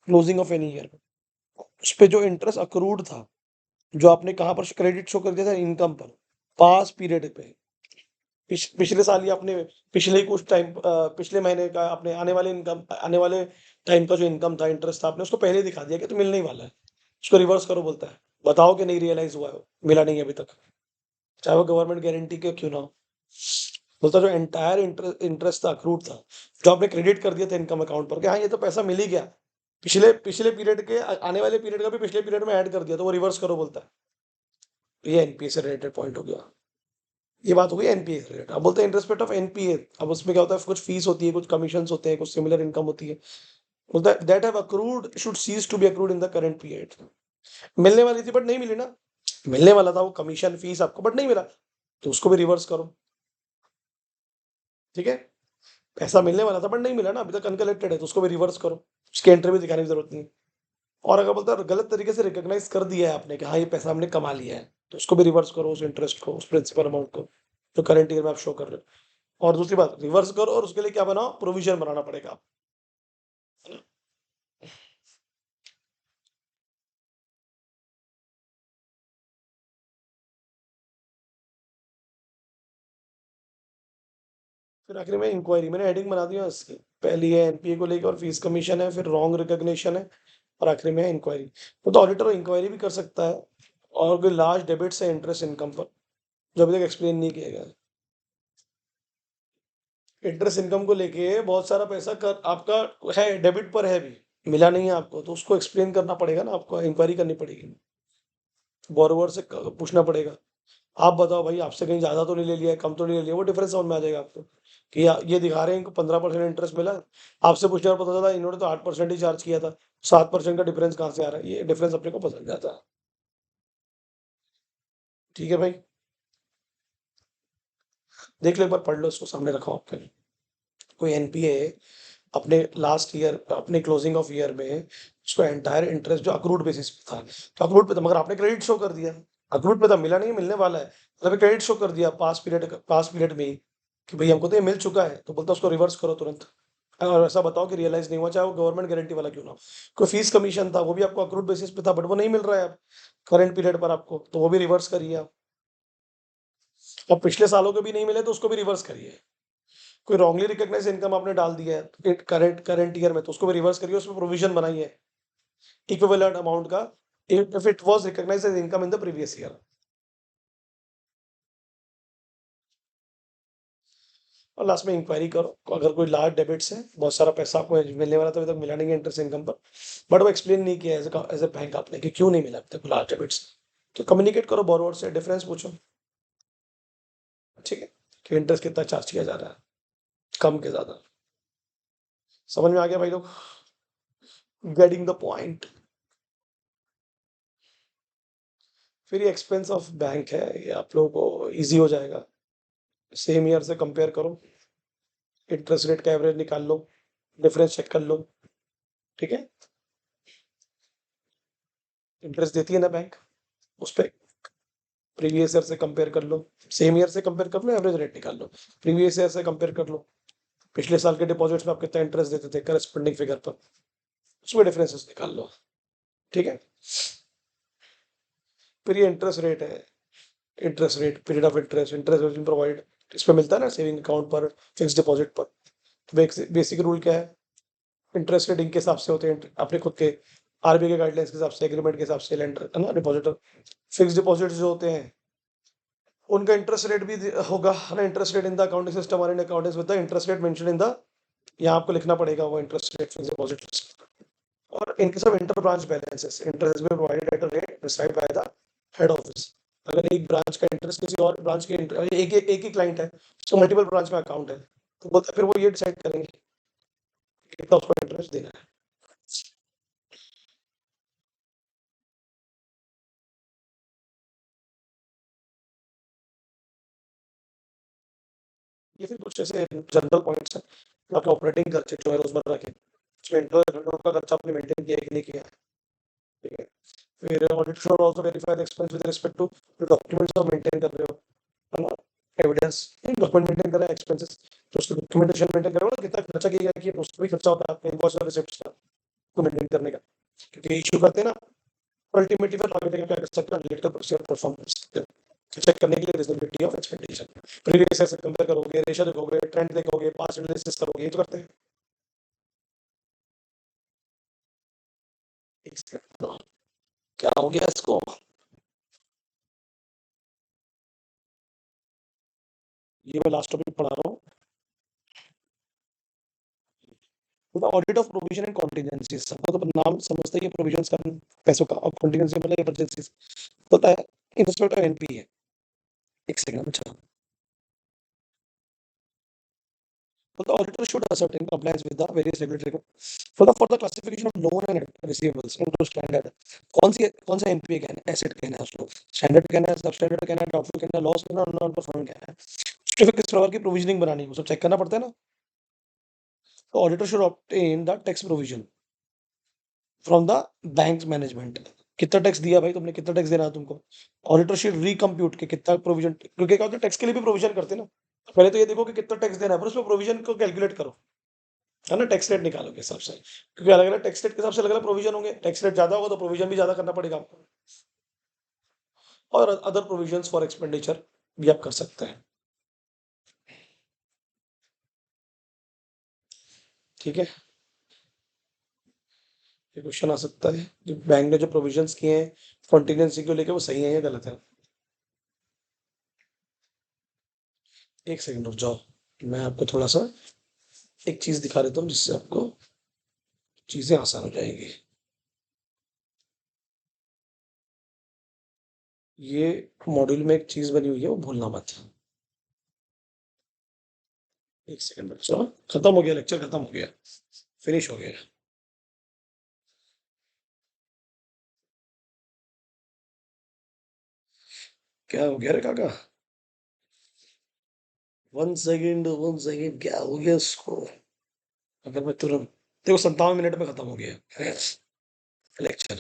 Closing of any year. उस पे जो इंटरेस्ट अक्रूड था, जो आपने कहाँ पर क्रेडिट शो कर दिया था? इनकम पर, पास पीरियड पे। पिछले साल ही आपने, पिछले ही कुछ टाइम, पिछले महीने का आपने आने वाले इनकम, आने वाले टाइम का जो इनकम था, इंटरेस्ट था, आपने उसको पहले ही दिखा दिया कि तो मिलने ही वाला है। उसको रिवर्स करो बोलता है। बताओ कि नहीं रियलाइज हुआ है, मिला नहीं है अभी तक, चाहे वो गवर्नमेंट गारंटी के क्यों ना हो। बोलता जो एंटायर इंटरेस्ट था, अक्रूड था, जो आपने क्रेडिट कर दिया था इनकम अकाउंट पर, कि हाँ ये तो पैसा मिल ही गया, पिछले पिछले पीरियड के आने वाले पीरियड का भी पिछले पीरियड में ऐड कर दिया, तो वो रिवर्स करो बोलता है। ये एनपीए से रिलेटेड पॉइंट हो गया। ये बात हो गई एनपीए से रिलेटेड। अब बोलते हैं इंटरेस्ट ऑफ एनपीए। अब उसमें क्या होता है? कुछ फीस होती है, कुछ कमीशन होते हैं, कुछ सिमिलर इनकम होती है। बोलता है that have accrued should cease to be accrued in the current period. मिलने वाली थी बट नहीं मिली ना, मिलने वाला था वो कमीशन फीस आपको, बट नहीं मिला, तो उसको भी रिवर्स करो। ठीक है? पैसा मिलने वाला था बट नहीं मिला ना, अभी तक अनकलेक्टेड है, तो उसको भी रिवर्स करो। उसकी एंट्री भी दिखाने की जरूरत नहीं है। और अगर बोलता है गलत तरीके से रिकॉग्नाइज कर दिया है आपने कि हाँ ये पैसा हमने कमा लिया है, तो उसको भी रिवर्स करो, उस इंटरेस्ट को, उस प्रिंसिपल अमाउंट को, जो करंट ईयर में आप शो कर रहे हो। और दूसरी बात, रिवर्स करो और उसके लिए क्या बनाओ? प्रोविजन बनाना पड़ेगा। है ना? फिर आखिर में इंक्वायरी, मैंने हेडिंग बना दिया इसकी। पहली है एनपीए को लेकर और फीस कमीशन है, फिर रॉन्ग रिकॉग्निशन है, और आखिरी में है इंक्वायरी। तो ऑडिटर इंक्वायरी भी कर सकता है। और कोई लार्ज डेबिट्स है इंटरेस्ट इनकम पर, जो अभी तक एक्सप्लेन नहीं किया गया। इंटरेस्ट इनकम को लेके बहुत सारा पैसा कर आपका है, डेबिट पर है भी, मिला नहीं है आपको, तो उसको एक्सप्लेन करना पड़ेगा ना, आपको इंक्वायरी करनी पड़ेगी, बोरोवर से पूछना पड़ेगा। आप बताओ भाई, आपसे कहीं ज़्यादा तो नहीं ले लिया है, कम तो नहीं ले लिया, वो डिफरेंस समझ में आ जाएगा आपको कि ये दिखा रहे हैं इनको 15% इंटरेस्ट मिला है, आपसे पूछने और पता चला इन्होंने तो 8% ही चार्ज किया था, 7% का डिफरेंस कहाँ से आ रहा है? ये डिफरेंस अपने को पता चल जाता है। ठीक है भाई, देख लो एक बार, पढ़ लो इसको, सामने रखो आपके। कोई एनपीए अपने लास्ट ईयर, अपने क्लोजिंग ऑफ ईयर में, उसको एंटायर इंटरेस्ट जो अक्रूड बेसिस पे था, तो अक्रूड पे था, मगर आपने क्रेडिट शो कर दिया। अक्रूड पे था, मिला नहीं, मिलने वाला है, मतलब क्रेडिट शो कर दिया पास पीरियड में ही, कि भाई हमको तो ये मिल चुका है, तो बोलता उसको रिवर्स करो तुरंत। और ऐसा बताओ कि रियलाइज नहीं हुआ, चाहे वो गवर्नमेंट गारंटी वाला क्यों ना हो। कोई फीस कमीशन था, वो भी आपको अक्रूड बेसिस पे था, बट वो नहीं मिल रहा है अब करंट पीरियड पर आपको, तो वो भी रिवर्स करिए आप। और पिछले सालों के भी नहीं मिले, तो उसको भी रिवर्स करिए। कोई रॉन्गली रिकॉग्नाइज इनकम आपने डाल दिया है करंट करंट ईयर में, तो उसको भी रिवर्स करिए, उसमें प्रोविजन बनाइए इक्विवेलेंट अमाउंट का, if it was recognised as income in the previous year. और लास्ट में इंक्वायरी करो, अगर कोई लार्ज डेबिट्स है, बहुत सारा पैसा आपको मिलने वाला था, अभी तक मिला नहीं है इंटरेस्ट इनकम पर, बट वो एक्सप्लेन नहीं किया एज ए बैंक आपने कि क्यों नहीं मिला अभी तक लार्ज डेबिट्स, तो कम्युनिकेट करो बोरोवर से, डिफरेंस पूछो। ठीक है? कि इंटरेस्ट कितना चार्ज किया जा रहा है, कम के ज्यादा। समझ में आ गया भाई लोग? Getting the point? फिर ये एक्सपेंस ऑफ बैंक है, ये आप लोगों को इजी हो जाएगा। सेम ईयर से कंपेयर करो, इंटरेस्ट रेट का एवरेज निकाल लो, डिफरेंस चेक कर लो। ठीक है? इंटरेस्ट देती है ना बैंक, उस पर प्रीवियस ईयर से कंपेयर कर लो, सेम ईयर से कंपेयर कर लो, एवरेज रेट निकाल लो, प्रीवियस ईयर से कंपेयर कर लो, पिछले साल के डिपॉजिट्स में आप कितना इंटरेस्ट देते थे करस्पॉन्डिंग फिगर पर, उसमें डिफरेंसेस निकाल लो। ठीक है? फिर ये इंटरेस्ट रेट है, interest rate, period of interest, interest provide, इस पे मिलता है ना सेविंग अकाउंट पर, फिक्स डिपॉजिट पर। तो बेसिक रूल क्या है, इंटरेस्ट रेट इनके हिसाब से होते हैं अपने खुद के, आरबीआई के गाइडलाइंस के हिसाब से, एग्रीमेंट के हिसाब से लेंडर है ना डिपॉजिटर। फिक्स डिपॉजिट जो होते हैं उनका इंटरेस्ट रेट भी होगा है ना, interest rate in the accounting system और in accounting with the interest rate mention in the, यहाँ आपको लिखना पड़ेगा वो इंटरेस्ट रेट फिक्स डिपॉजिट। और इनके सब inter branch balances, interest has been provided at a rate prescribed by the head office. अगर एक ब्रांच का इंटरेस्ट किसी और ब्रांच के एक ही क्लाइंट है, उसका मल्टीपल ब्रांच में अकाउंट है, तो बोलते फिर वो ये डिसाइड करेंगे कि कितना उसको इंटरेस्ट देना है। ये फिर कुछ ऐसे जनरल पॉइंट्स हैं जो आपके ऑपरेटिंग खर्चे जो है रोजमर्रा के, उसमें इंटरेस्ट का खर्चा आपने मेंटेन किया है कि नहीं किया है, ठीक है। फिर audit should also verify the expense with respect to जो डॉक्यूमेंट्स आप मेंटेन कर रहे हो, है ना, एविडेंस, डॉक्यूमेंट मेंटेन कर रहे हैं एक्सपेंसेस, तो उसकी डॉक्यूमेंटेशन मेंटेन करो ना, कितना खर्चा किया गया कि उसका भी खर्चा होता है आपका इनवॉइस और रिसिप्ट्स का को मेंटेन करने का, क्योंकि इशू करते हैं ना, अल्टीमेटली फिर आगे क्या कर सकते हैं, ऑडिट का प्रोसीजर परफॉर्म कर सकते हैं चेक करने के लिए रिजनेबिलिटी ऑफ एक्सपेंडिचर, प्रीवियस से कंपेयर करोगे, रेशियो देखोगे, ट्रेंड देखोगे, पास्ट एनालिसिस करोगे, ये तो करते हैं। एक सेकंड, क्या हो गया इसको, ये मैं लास्ट टॉपिक पढ़ा रहा हूँ, audit of provision and contingencies. सबको तो नाम समझते ही प्रोविजंस का पैसों का, और कॉन्टिजेंसी मतलब इमरजेंसी होता है, इन रिस्पेक्ट ऑफ एनपीए। एक सेकंड, अच्छा, so the auditor should ascertain compliance with the various regulatory for the classification of loan and receivables into standard। कौन सा एनपीए कहना है, एसेट कहना है उसको, स्टैंडर्ड कहना है, सब स्टैंडर्ड कहना है, डाउटफुल कहना है, लॉस कहना है, नॉन परफॉर्मिंग कहना है, उसके फिर किस प्रकार की प्रोविजनिंग बनानी है वो सब चेक करना पड़ता है ना। तो auditor should obtain the tax provision from the bank management. कितना टैक्स दिया भाई तुमने, कितना टैक्स देना है तुमको, ऑडिटर शुड रिकम्प्यूट के कितना प्रोविजन, क्योंकि क्या होता है टैक्स के लिए भी प्रोविजन करते हैं ना, तो पहले तो ये देखो कि कितना टैक्स देना है, फिर उसमें प्रोविजन को कैलकुलेट करो, है ना, टैक्स रेट निकालो के हिसाब से, क्योंकि अलग अलग टैक्स रेट के हिसाब से अलग अलग प्रोविजन होंगे, टैक्स रेट ज्यादा होगा तो प्रोविजन भी ज्यादा करना पड़ेगा आपको। और अदर प्रोविजंस फॉर एक्सपेंडिचर भी आप कर सकते हैं, ठीक है। ये क्वेश्चन आ सकता है जो बैंक ने जो प्रोविजंस किए हैं कॉन्टिजेंसी को लेकर, वो सही है या गलत है। एक सेकंड रुक जाओ, मैं आपको थोड़ा सा एक चीज दिखा देता हूँ जिससे आपको चीजें आसान हो जाएंगी। ये मॉड्यूल में एक चीज बनी हुई है, वो भूलना मत। एक सेकंड बच्चों, खत्म हो गया लेक्चर, खत्म हो गया, फिनिश हो गया। क्या हो गया रे काका, 1 सेकंड 1 सेकंड, क्या हो गया उसको, अगर मैं तुरंत देखो 57 मिनट में खत्म हो गया लेक्चर,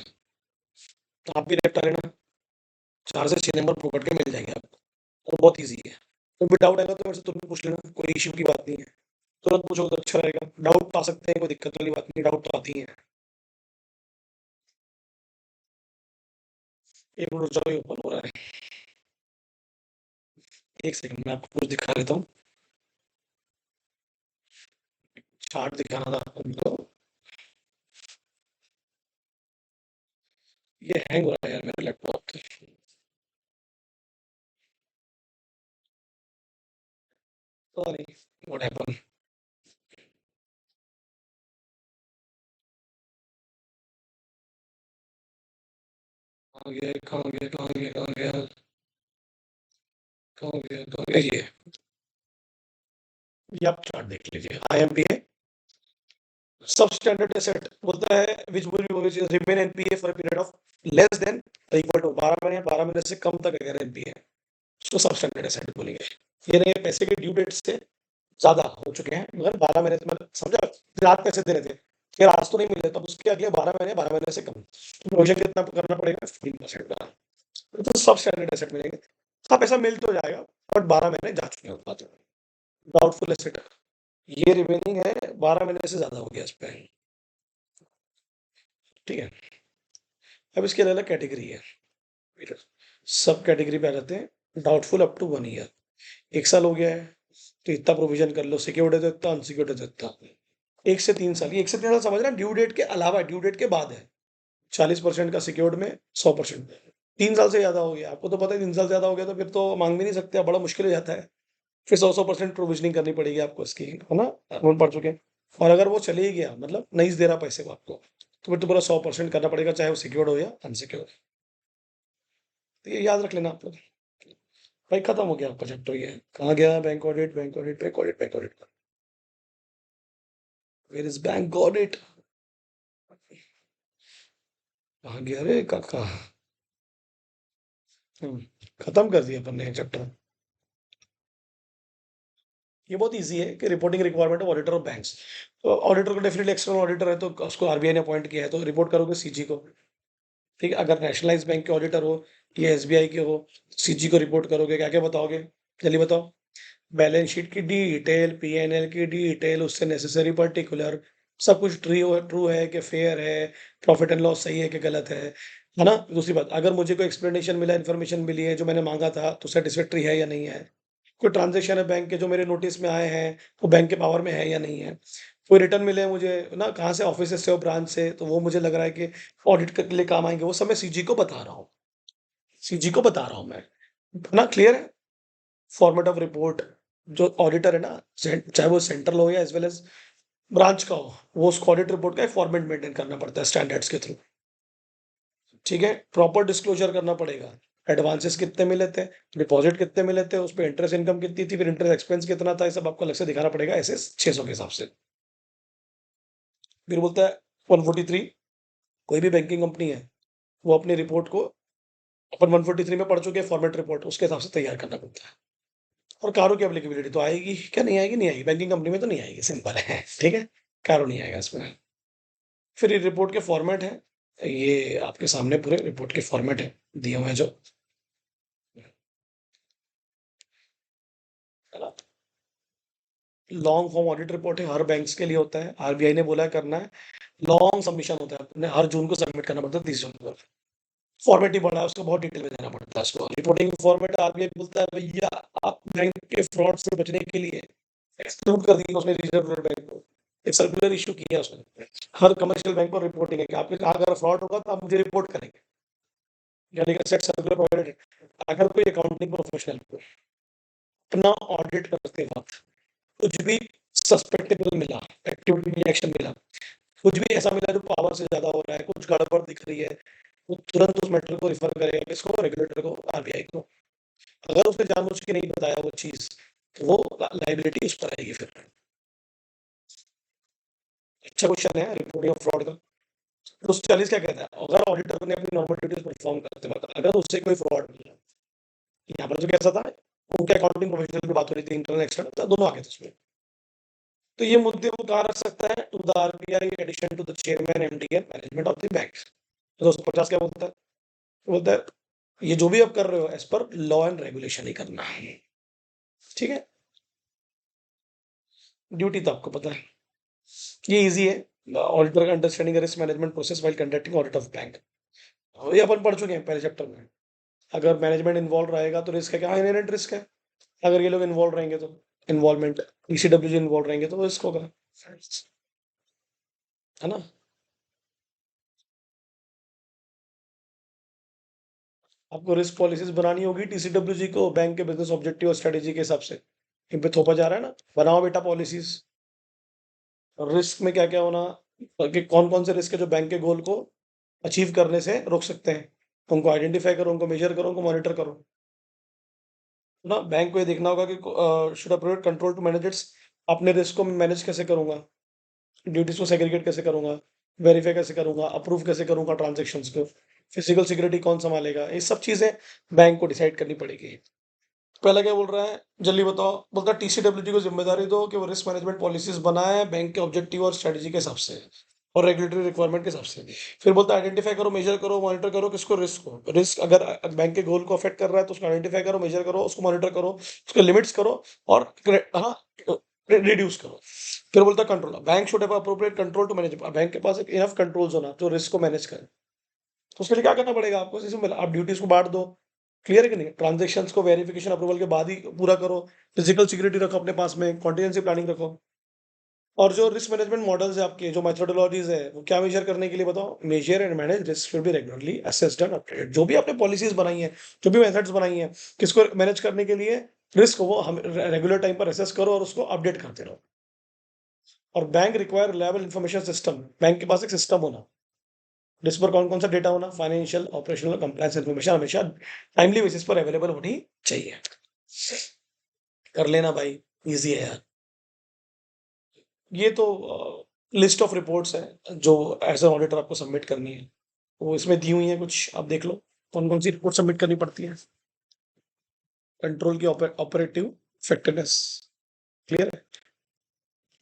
तो आप भी लेफ्ट आ लेना, 4 से 6 नंबर पकड़ के मिल जाएंगे आपको, और बहुत ईजी है। कोई भी डाउट आएगा तो मेरे से तुरंत पूछ लेना, कोई इश्यू की बात नहीं है, तुरंत पूछो तो अच्छा रहेगा, डाउट आ सकते हैं, कोई दिक्कत वाली बात नहीं, डाउट तो आती है। एक मिनट चलो, ओपन हो रहा है, एक सेकंड मैं आपको कुछ दिखा देता हूँ, चार्ट दिखाना था आपको। ये हैंग हो रहा है यार मेरा लैपटॉप, सॉरी, व्हाट हैपन। कहाँ गया कहाँ गया कहाँ गया कहाँ गया कहाँ गया कहाँ गया, ये आप चार्ट देख लीजिए, आईएमपीए सब स्टैंडर्ड एसेट बोलता है which will remain NPA for period of less than equal to 12 महीने, 12 महीने से कम तक अगर एनपीए, उसको सब स्टैंडर्ड एसेट बोलेंगे। ये नहीं है पैसे के ड्यू डेट से ज्यादा हो चुके हैं मगर 12 महीने से, मतलब समझा, रात पैसे दे रहे थे, फिर आज तो नहीं मिले, तब उसके अगले 12 महीने, 12 महीने से कम, तो प्रोविजन कितना करना पड़ेगा, 15% का, तो सब स्टैंडर्ड एसेट मिलेंगे। हाँ पैसा मिल तो जाएगा, बट 12 महीने जा चुके हैं बात, डाउटफुल एसेट, ये रिमेनिंग है, 12 महीने से ज्यादा हो गया इस पे, ठीक है। अब इसकी अलग अलग कैटेगरी है, सब कैटेगरी पे आ जाते हैं, डाउटफुल अप टू 1 ईयर, 1 साल हो गया है, तो इतना प्रोविज़न कर लो, सिक्योर्ड है तो इतना, अनसिक्योर्ड है तो इतना। 1 से 3 साल, ये 1 से 3 साल समझ रहे हैं, ड्यू डेट के अलावा है, ड्यू डेट के बाद है। 40% का सिक्योर्ड में 100%। 3 साल से ज़्यादा हो गया, आपको तो पता है 3 साल से ज़्यादा हो गया तो फिर तो माँग भी नहीं सकते, आप, बड़ा मुश्किल हो जाता है। फिर 100-100% प्रोविज़निंग करनी पड़ेगी आपको इसकी, है ना? लोन पड़ चुके हैं। और अगर वो चले ही गया, मतलब नहीं दे रहा पैसे वो आपको, तो फिर तो पूरा 100% करना पड़ेगा, चाहे वो सिक्योर्ड हो या अनसिक्योर्ड। तो ये याद रख लेना आप लोग। भाई खत्म हो गया आपका चैप्टर ये। कहाँ गया bank audit, bank audit, bank audit, bank audit? Where is bank audit? कहाँ गया रे काका? हुँ, खत्म कर दिया अपन ने ये चैप्टर। ये बहुत ईज़ी है कि reporting requirement of auditor of banks. तो ऑडिटर को डेफिनिटली एक्सटर्नल ऑडिटर है, तो उसको आरबीआई ने अपॉइंट किया है, तो रिपोर्ट करोगे सीजी को। ठीक है? अगर नेशनलाइज़्ड बैंक के ऑडिटर हो या एसबीआई के हो, सीजी को रिपोर्ट करोगे, क्या-क्या बताओगे? जल्दी बताओ। बैलेंस शीट की डिटेल, पी-एन-एल की डिटेल, उससे नेसेसरी पर्टिकुलर, सब कुछ ट्रू है कि फेयर है, प्रॉफिट एंड लॉस सही है कि गलत है ना? दूसरी बात, अगर मुझे कोई एक्सप्लेनेशन मिला, इन्फॉर्मेशन मिली है जो मैंने माँगा था, तो सैटिस्फैक्टरी है या नहीं है? कोई ट्रांज़ैक्शन है बैंक के जो मेरे नोटिस में आए हैं, वो बैंक के पावर में है या नहीं है? कोई रिटर्न मिले मुझे ना, कहाँ से, ऑफ़िसेज़ से हो, ब्रांच से, तो वो मुझे लग रहा है कि ऑडिट के लिए काम आएँगे, वो सब मैं सीजी को बता रहा हूँ। सीजी को बता रहा हूँ मैं। ना क्लियर है? फॉर्मेट ऑफ रिपोर्ट, जो ऑडिटर है ना, चाहे वो सेंट्रल हो या एज़ वेल एज़ ब्रांच का हो, वो उसको ऑडिट रिपोर्ट का एक फॉर्मेट मेंटेन करना पड़ता है स्टैंडर्ड्स के थ्रू। ठीक है? प्रॉपर डिस्क्लोज़र करना पड़ेगा। एडवांसेस कितने मिले थे, डिपॉज़िट कितने मिले थे, उसपे इंटरेस्ट इनकम कितनी थी, फिर इंटरेस्ट एक्सपेंस कितना था, ये सब आपको अलग से दिखाना पड़ेगा एसएस 600 के हिसाब से। फिर बोलता है 143, कोई भी बैंकिंग कंपनी है, वो अपनी रिपोर्ट को, अपन 143 में पढ़ चुके हैं, फॉर्मेट रिपोर्ट उसके हिसाब से तैयार करना पड़ता है। और कारों की एप्लीकेबिलिटी तो आएगी, क्या नहीं आएगी? नहीं आएगी, बैंकिंग कंपनी में तो नहीं आएगी, सिंपल है, ठीक है? कारो नहीं आएगा इसमें। फिर ये रिपोर्ट के फॉर्मेट हैं, ये आपके सामने पूरे रिपोर्ट के फॉर्मेट हैं, दिए हुए हैं जो, है ना? लॉन्ग फॉर्म ऑडिट रिपोर्ट है, हर बैंक्स के लिए होता है, आरबीआई ने बोला है करना है। लॉन्ग सबमिशन होता है, आपने हर जून को सबमिट करना पड़ता है, 30 जून को। फॉर्मेट ही बड़ा है, उसको बहुत डिटेल में देना पड़ता है उसको। रिपोर्टिंग फॉर्मेट आरबीआई बोलता है भैया, आप बैंक के फ्रॉड से बचने के लिए एक्सक्लूड कर दिया उसने रिजर्व बैंक को। एक सर्कुलर इश्यू किया उसने। हर कमर्शियल बैंक को रिपोर्टिंग है कि आपके कहाँ अगर फ्रॉड होगा तो आप मुझे रिपोर्ट करेंगे। यानी कि सेट सर्कुलर प्रोवाइडेड। अगर कोई अकाउंटिंग प्रोफेशनल को अपना ऑडिट करते वक़्त कुछ भी सस्पेक्टेबल मिला, एक्टिविटी रिएक्शन मिला, कुछ भी ऐसा मिला जो पावर से ज़्यादा हो रहा है, कुछ गड़बड़ दिख रही है, वो तुरंत उस मैटर को रेफर करेगा किसको? रेगुलेटर को, आरबीआई को। अगर उसने जानबूझ के नहीं बताया वो चीज़, तो वो लायबिलिटी उस पर आएगी फिर। अच्छा क्वेश्चन है रिपोर्टिंग ऑफ फ्रॉड का। 240 क्या कहता है? अगर ऑडिटर ने अपनी नॉर्मल ड्यूटीज परफॉर्म करते वक्त अगर उससे कोई फ्रॉड मिला, यहाँ पर तो कैसा था, उनके अकाउंटिंग प्रोफेशनल की बात हो रही थी, इंटरनल एक्सटर्नल, तो दोनों आ गए थे उसमें। तो ये मुद्दे वो कहाँ रख सकता है? To the RBI addition to the chairman MD and management of the bank. तो 250 क्या बोलता है? बोलता है ये जो भी आप कर रहे हो as per law and regulation ही करना है। ठीक है? ड्यूटी तो आपको पता है, ये इजी है। ऑडिटर का understanding risk management process while conducting audit of bank, ये अपन पढ़ चुके हैं पहले चैप्टर में। अगर मैनेजमेंट इन्वॉल्व रहेगा तो रिस्क है क्या? इनहेरेंट रिस्क है। अगर ये लोग इन्वॉल्व रहेंगे तो, इन्वॉल्वमेंट, ईसीडब्ल्यूजी इन्वॉल्व रहेंगे तो रिस्क होगा, है ना? आपको रिस्क पॉलिसीज बनानी होगी टीसीडब्ल्यूजी को, बैंक के बिजनेस ऑब्जेक्टिव और स्ट्रेटेजी के हिसाब से। इन पे थोपा जा रहा है ना, बनाओ बेटा पॉलिसीज। रिस्क में क्या क्या होना, कि कौन कौन से रिस्क है जो बैंक के गोल को अचीव करने से रोक सकते हैं, उनको आइडेंटिफाई करो, उनको मेजर करो, उनको मॉनिटर करो। ना बैंक को ये देखना होगा कि should approach control to manage its, अपने रिस्क को मैनेज कैसे करूंगा, ड्यूटीज को सेग्रीगेट कैसे करूंगा, वेरीफाई कैसे करूंगा, अप्रूव कैसे करूंगा ट्रांजेक्शन्स को, फिजिकल सिक्योरिटी कौन संभालेगा, ये सब चीजें बैंक को डिसाइड करनी पड़ेगी। पहला क्या बोल रहा है, जल्दी बताओ? बोलता है टीसीडब्ल्यूजी को जिम्मेदारी दो कि वो रिस्क मैनेजमेंट पॉलिसीज बनाए बैंक के ऑब्जेक्टिव और स्ट्रेटजी के हिसाब से और रेगुलेटरी रिक्वायरमेंट के हिसाब से। फिर बोलता है आइडेंटिफाई करो, मेजर करो, मॉनिटर करो, किसको? रिस्क को। रिस्क अगर बैंक के गोल को अफेक्ट कर रहा है तो उसको आइडेंटिफाई करो, मेजर करो, उसको मॉनिटर करो, उसके लिमिट्स करो और हाँ, रिड्यूस करो। फिर बोलता है control, bank should have appropriate control to manage, bank के पास एक इनफ कंट्रोल्स होना जो रिस्क को मैनेज करे। तो उसके लिए क्या करना पड़ेगा आपको? जैसे आप ड्यूटीज को बांट दो, क्लियर है कि नहीं? ट्रांज़ैक्शंस को वेरिफिकेशन अप्रूवल के बाद ही पूरा करो, फिजिकल सिक्योरिटी रखो अपने पास में, कॉन्टिजेंसी प्लानिंग रखो। और जो रिस्क मैनेजमेंट मॉडल्स है आपके, जो मेथोडोलॉजीज़ है, वो क्या मेजर करने के लिए बताओ? Measure and manage risk should be regularly assessed and updated. जो भी आपने पॉलिसीज़ बनाई हैं, जो भी मेथड्स बनाई हैं, किसको मैनेज करने के लिए रिस्क वो हम रेगुलर टाइम पर असेस करो और उसको अपडेट करते रहो। और bank require reliable information system, bank के पास एक सिस्टम होना, जिस पर कौन-कौन सा डेटा होना, फाइनेंशियल, ऑपरेशनल, कंप्लायंस इन्फॉर्मेशन हमेशा टाइमली बेसिस पर अवेलेबल होनी चाहिए। कर लेना भाई, ईज़ी है यार। ये तो लिस्ट ऑफ रिपोर्ट्स है जो एज़ अ ऑडिटर आपको सबमिट करनी है। वो इसमें दी हुई हैं कुछ, आप देख लो, कौन-कौन सी रिपोर्ट सबमिट करनी पड़ती है। कंट्रोल की ऑपरेटिव इफेक्टिवनेस, क्लियर है?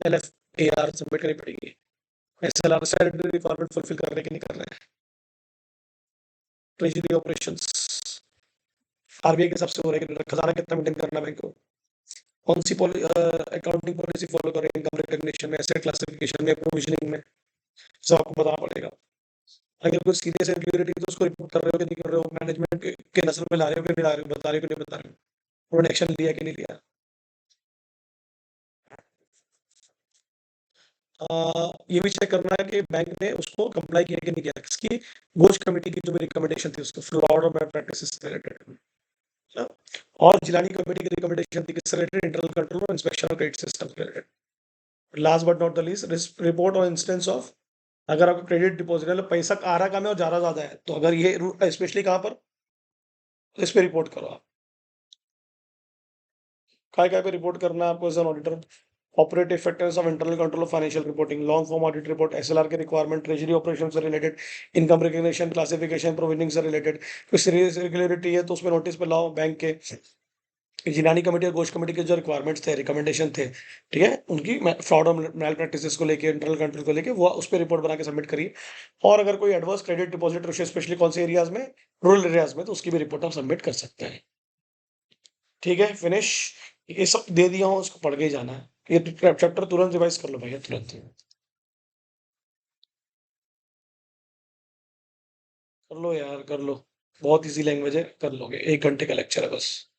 एलएफएआर सबमिट करनी पड़ेगी। एसएलआर स्टैट्यूटरी रिक्वायरमेंट फुलफिल कर रहे हैं कि नहीं कर रहे हैं। ट्रेजरी ऑपरेशंस, आरबीआई के हिसाब से हो रहा है कि नहीं, खजाना कितना मेंटेन करना है बैंक को। कौन सी अकाउंटिंग पॉलिसी फॉलो करें इनकम रिकग्निशन में, एसेट क्लासिफिकेशन में, प्रोविजनिंग में, सब आपको बताना पड़ेगा। अगर कोई सीरियस इनक्यूरिटी है तो उसको रिपोर्ट कर रहे हो कि नहीं कर रहे हो, मैनेजमेंट के नजर में ला रहे हो कि नहीं ला रहे हो, बता रहे हो कि नहीं बता रहे हो, उन्होंने एक्शन लिया कि नहीं लिया। ये भी चेक करना है कि बैंक ने उसको कंप्लाई किया कि नहीं किया, इसकी घोष कमेटी की जो भी रिकमेंडेशन थी उसको फ्रॉड और प्रैक्टिसेस से रिलेटेड, और जिलानी कमेटी की रिकमेंडेशन थी किससे रिलेटेड, इंटरनल कंट्रोल और इंस्पेक्शन ऑफ क्रेडिट सिस्टम से related. Last but not the least, report on instance of, अगर आपका क्रेडिट डिपॉजिट मतलब पैसा आ रहा कम है और जा रहा ज्यादा है, तो अगर ये स्पेशली कहाँ पर, तो इस पे रिपोर्ट करो आप। काय-काय पे रिपोर्ट करना है आपको as an auditor? Operative effectiveness of internal control of financial reporting, long form audit report, SLR के रिक्वायरमेंट, ट्रेजरी ऑपरेशन से related, income recognition, classification, provisioning से रिलेटेड, कोई सीरियस इरेगुलरिटी है तो उसमें नोटिस पे लाओ बैंक के। जिलानी कमेटी और घोष कमेटी के जो रिक्वायरमेंट्स थे, रिकमेंडेशन थे, ठीक है? उनकी फ्रॉड और मैल प्रैक्टिसेस को लेके, इंटरनल कंट्रोल को लेके, वो उस पे रिपोर्ट बना के सबमिट करिए। और अगर कोई adverse credit deposit ratio, specially कौन से एरियाज़ में? रूरल एरियाज़ में, तो उसकी भी रिपोर्ट आप सबमिट कर सकते हैं। ठीक है, फिनिश। ये सब दे दिया हूँ, उसको पढ़ के ही जाना है। ये चैप्टर तुरंत रिवाइज कर लो भैया, तुरंत। कर लो यार, कर लो। बहुत ईज़ी लैंग्वेज है, कर लोगे। 1 घंटे का लेक्चर है बस।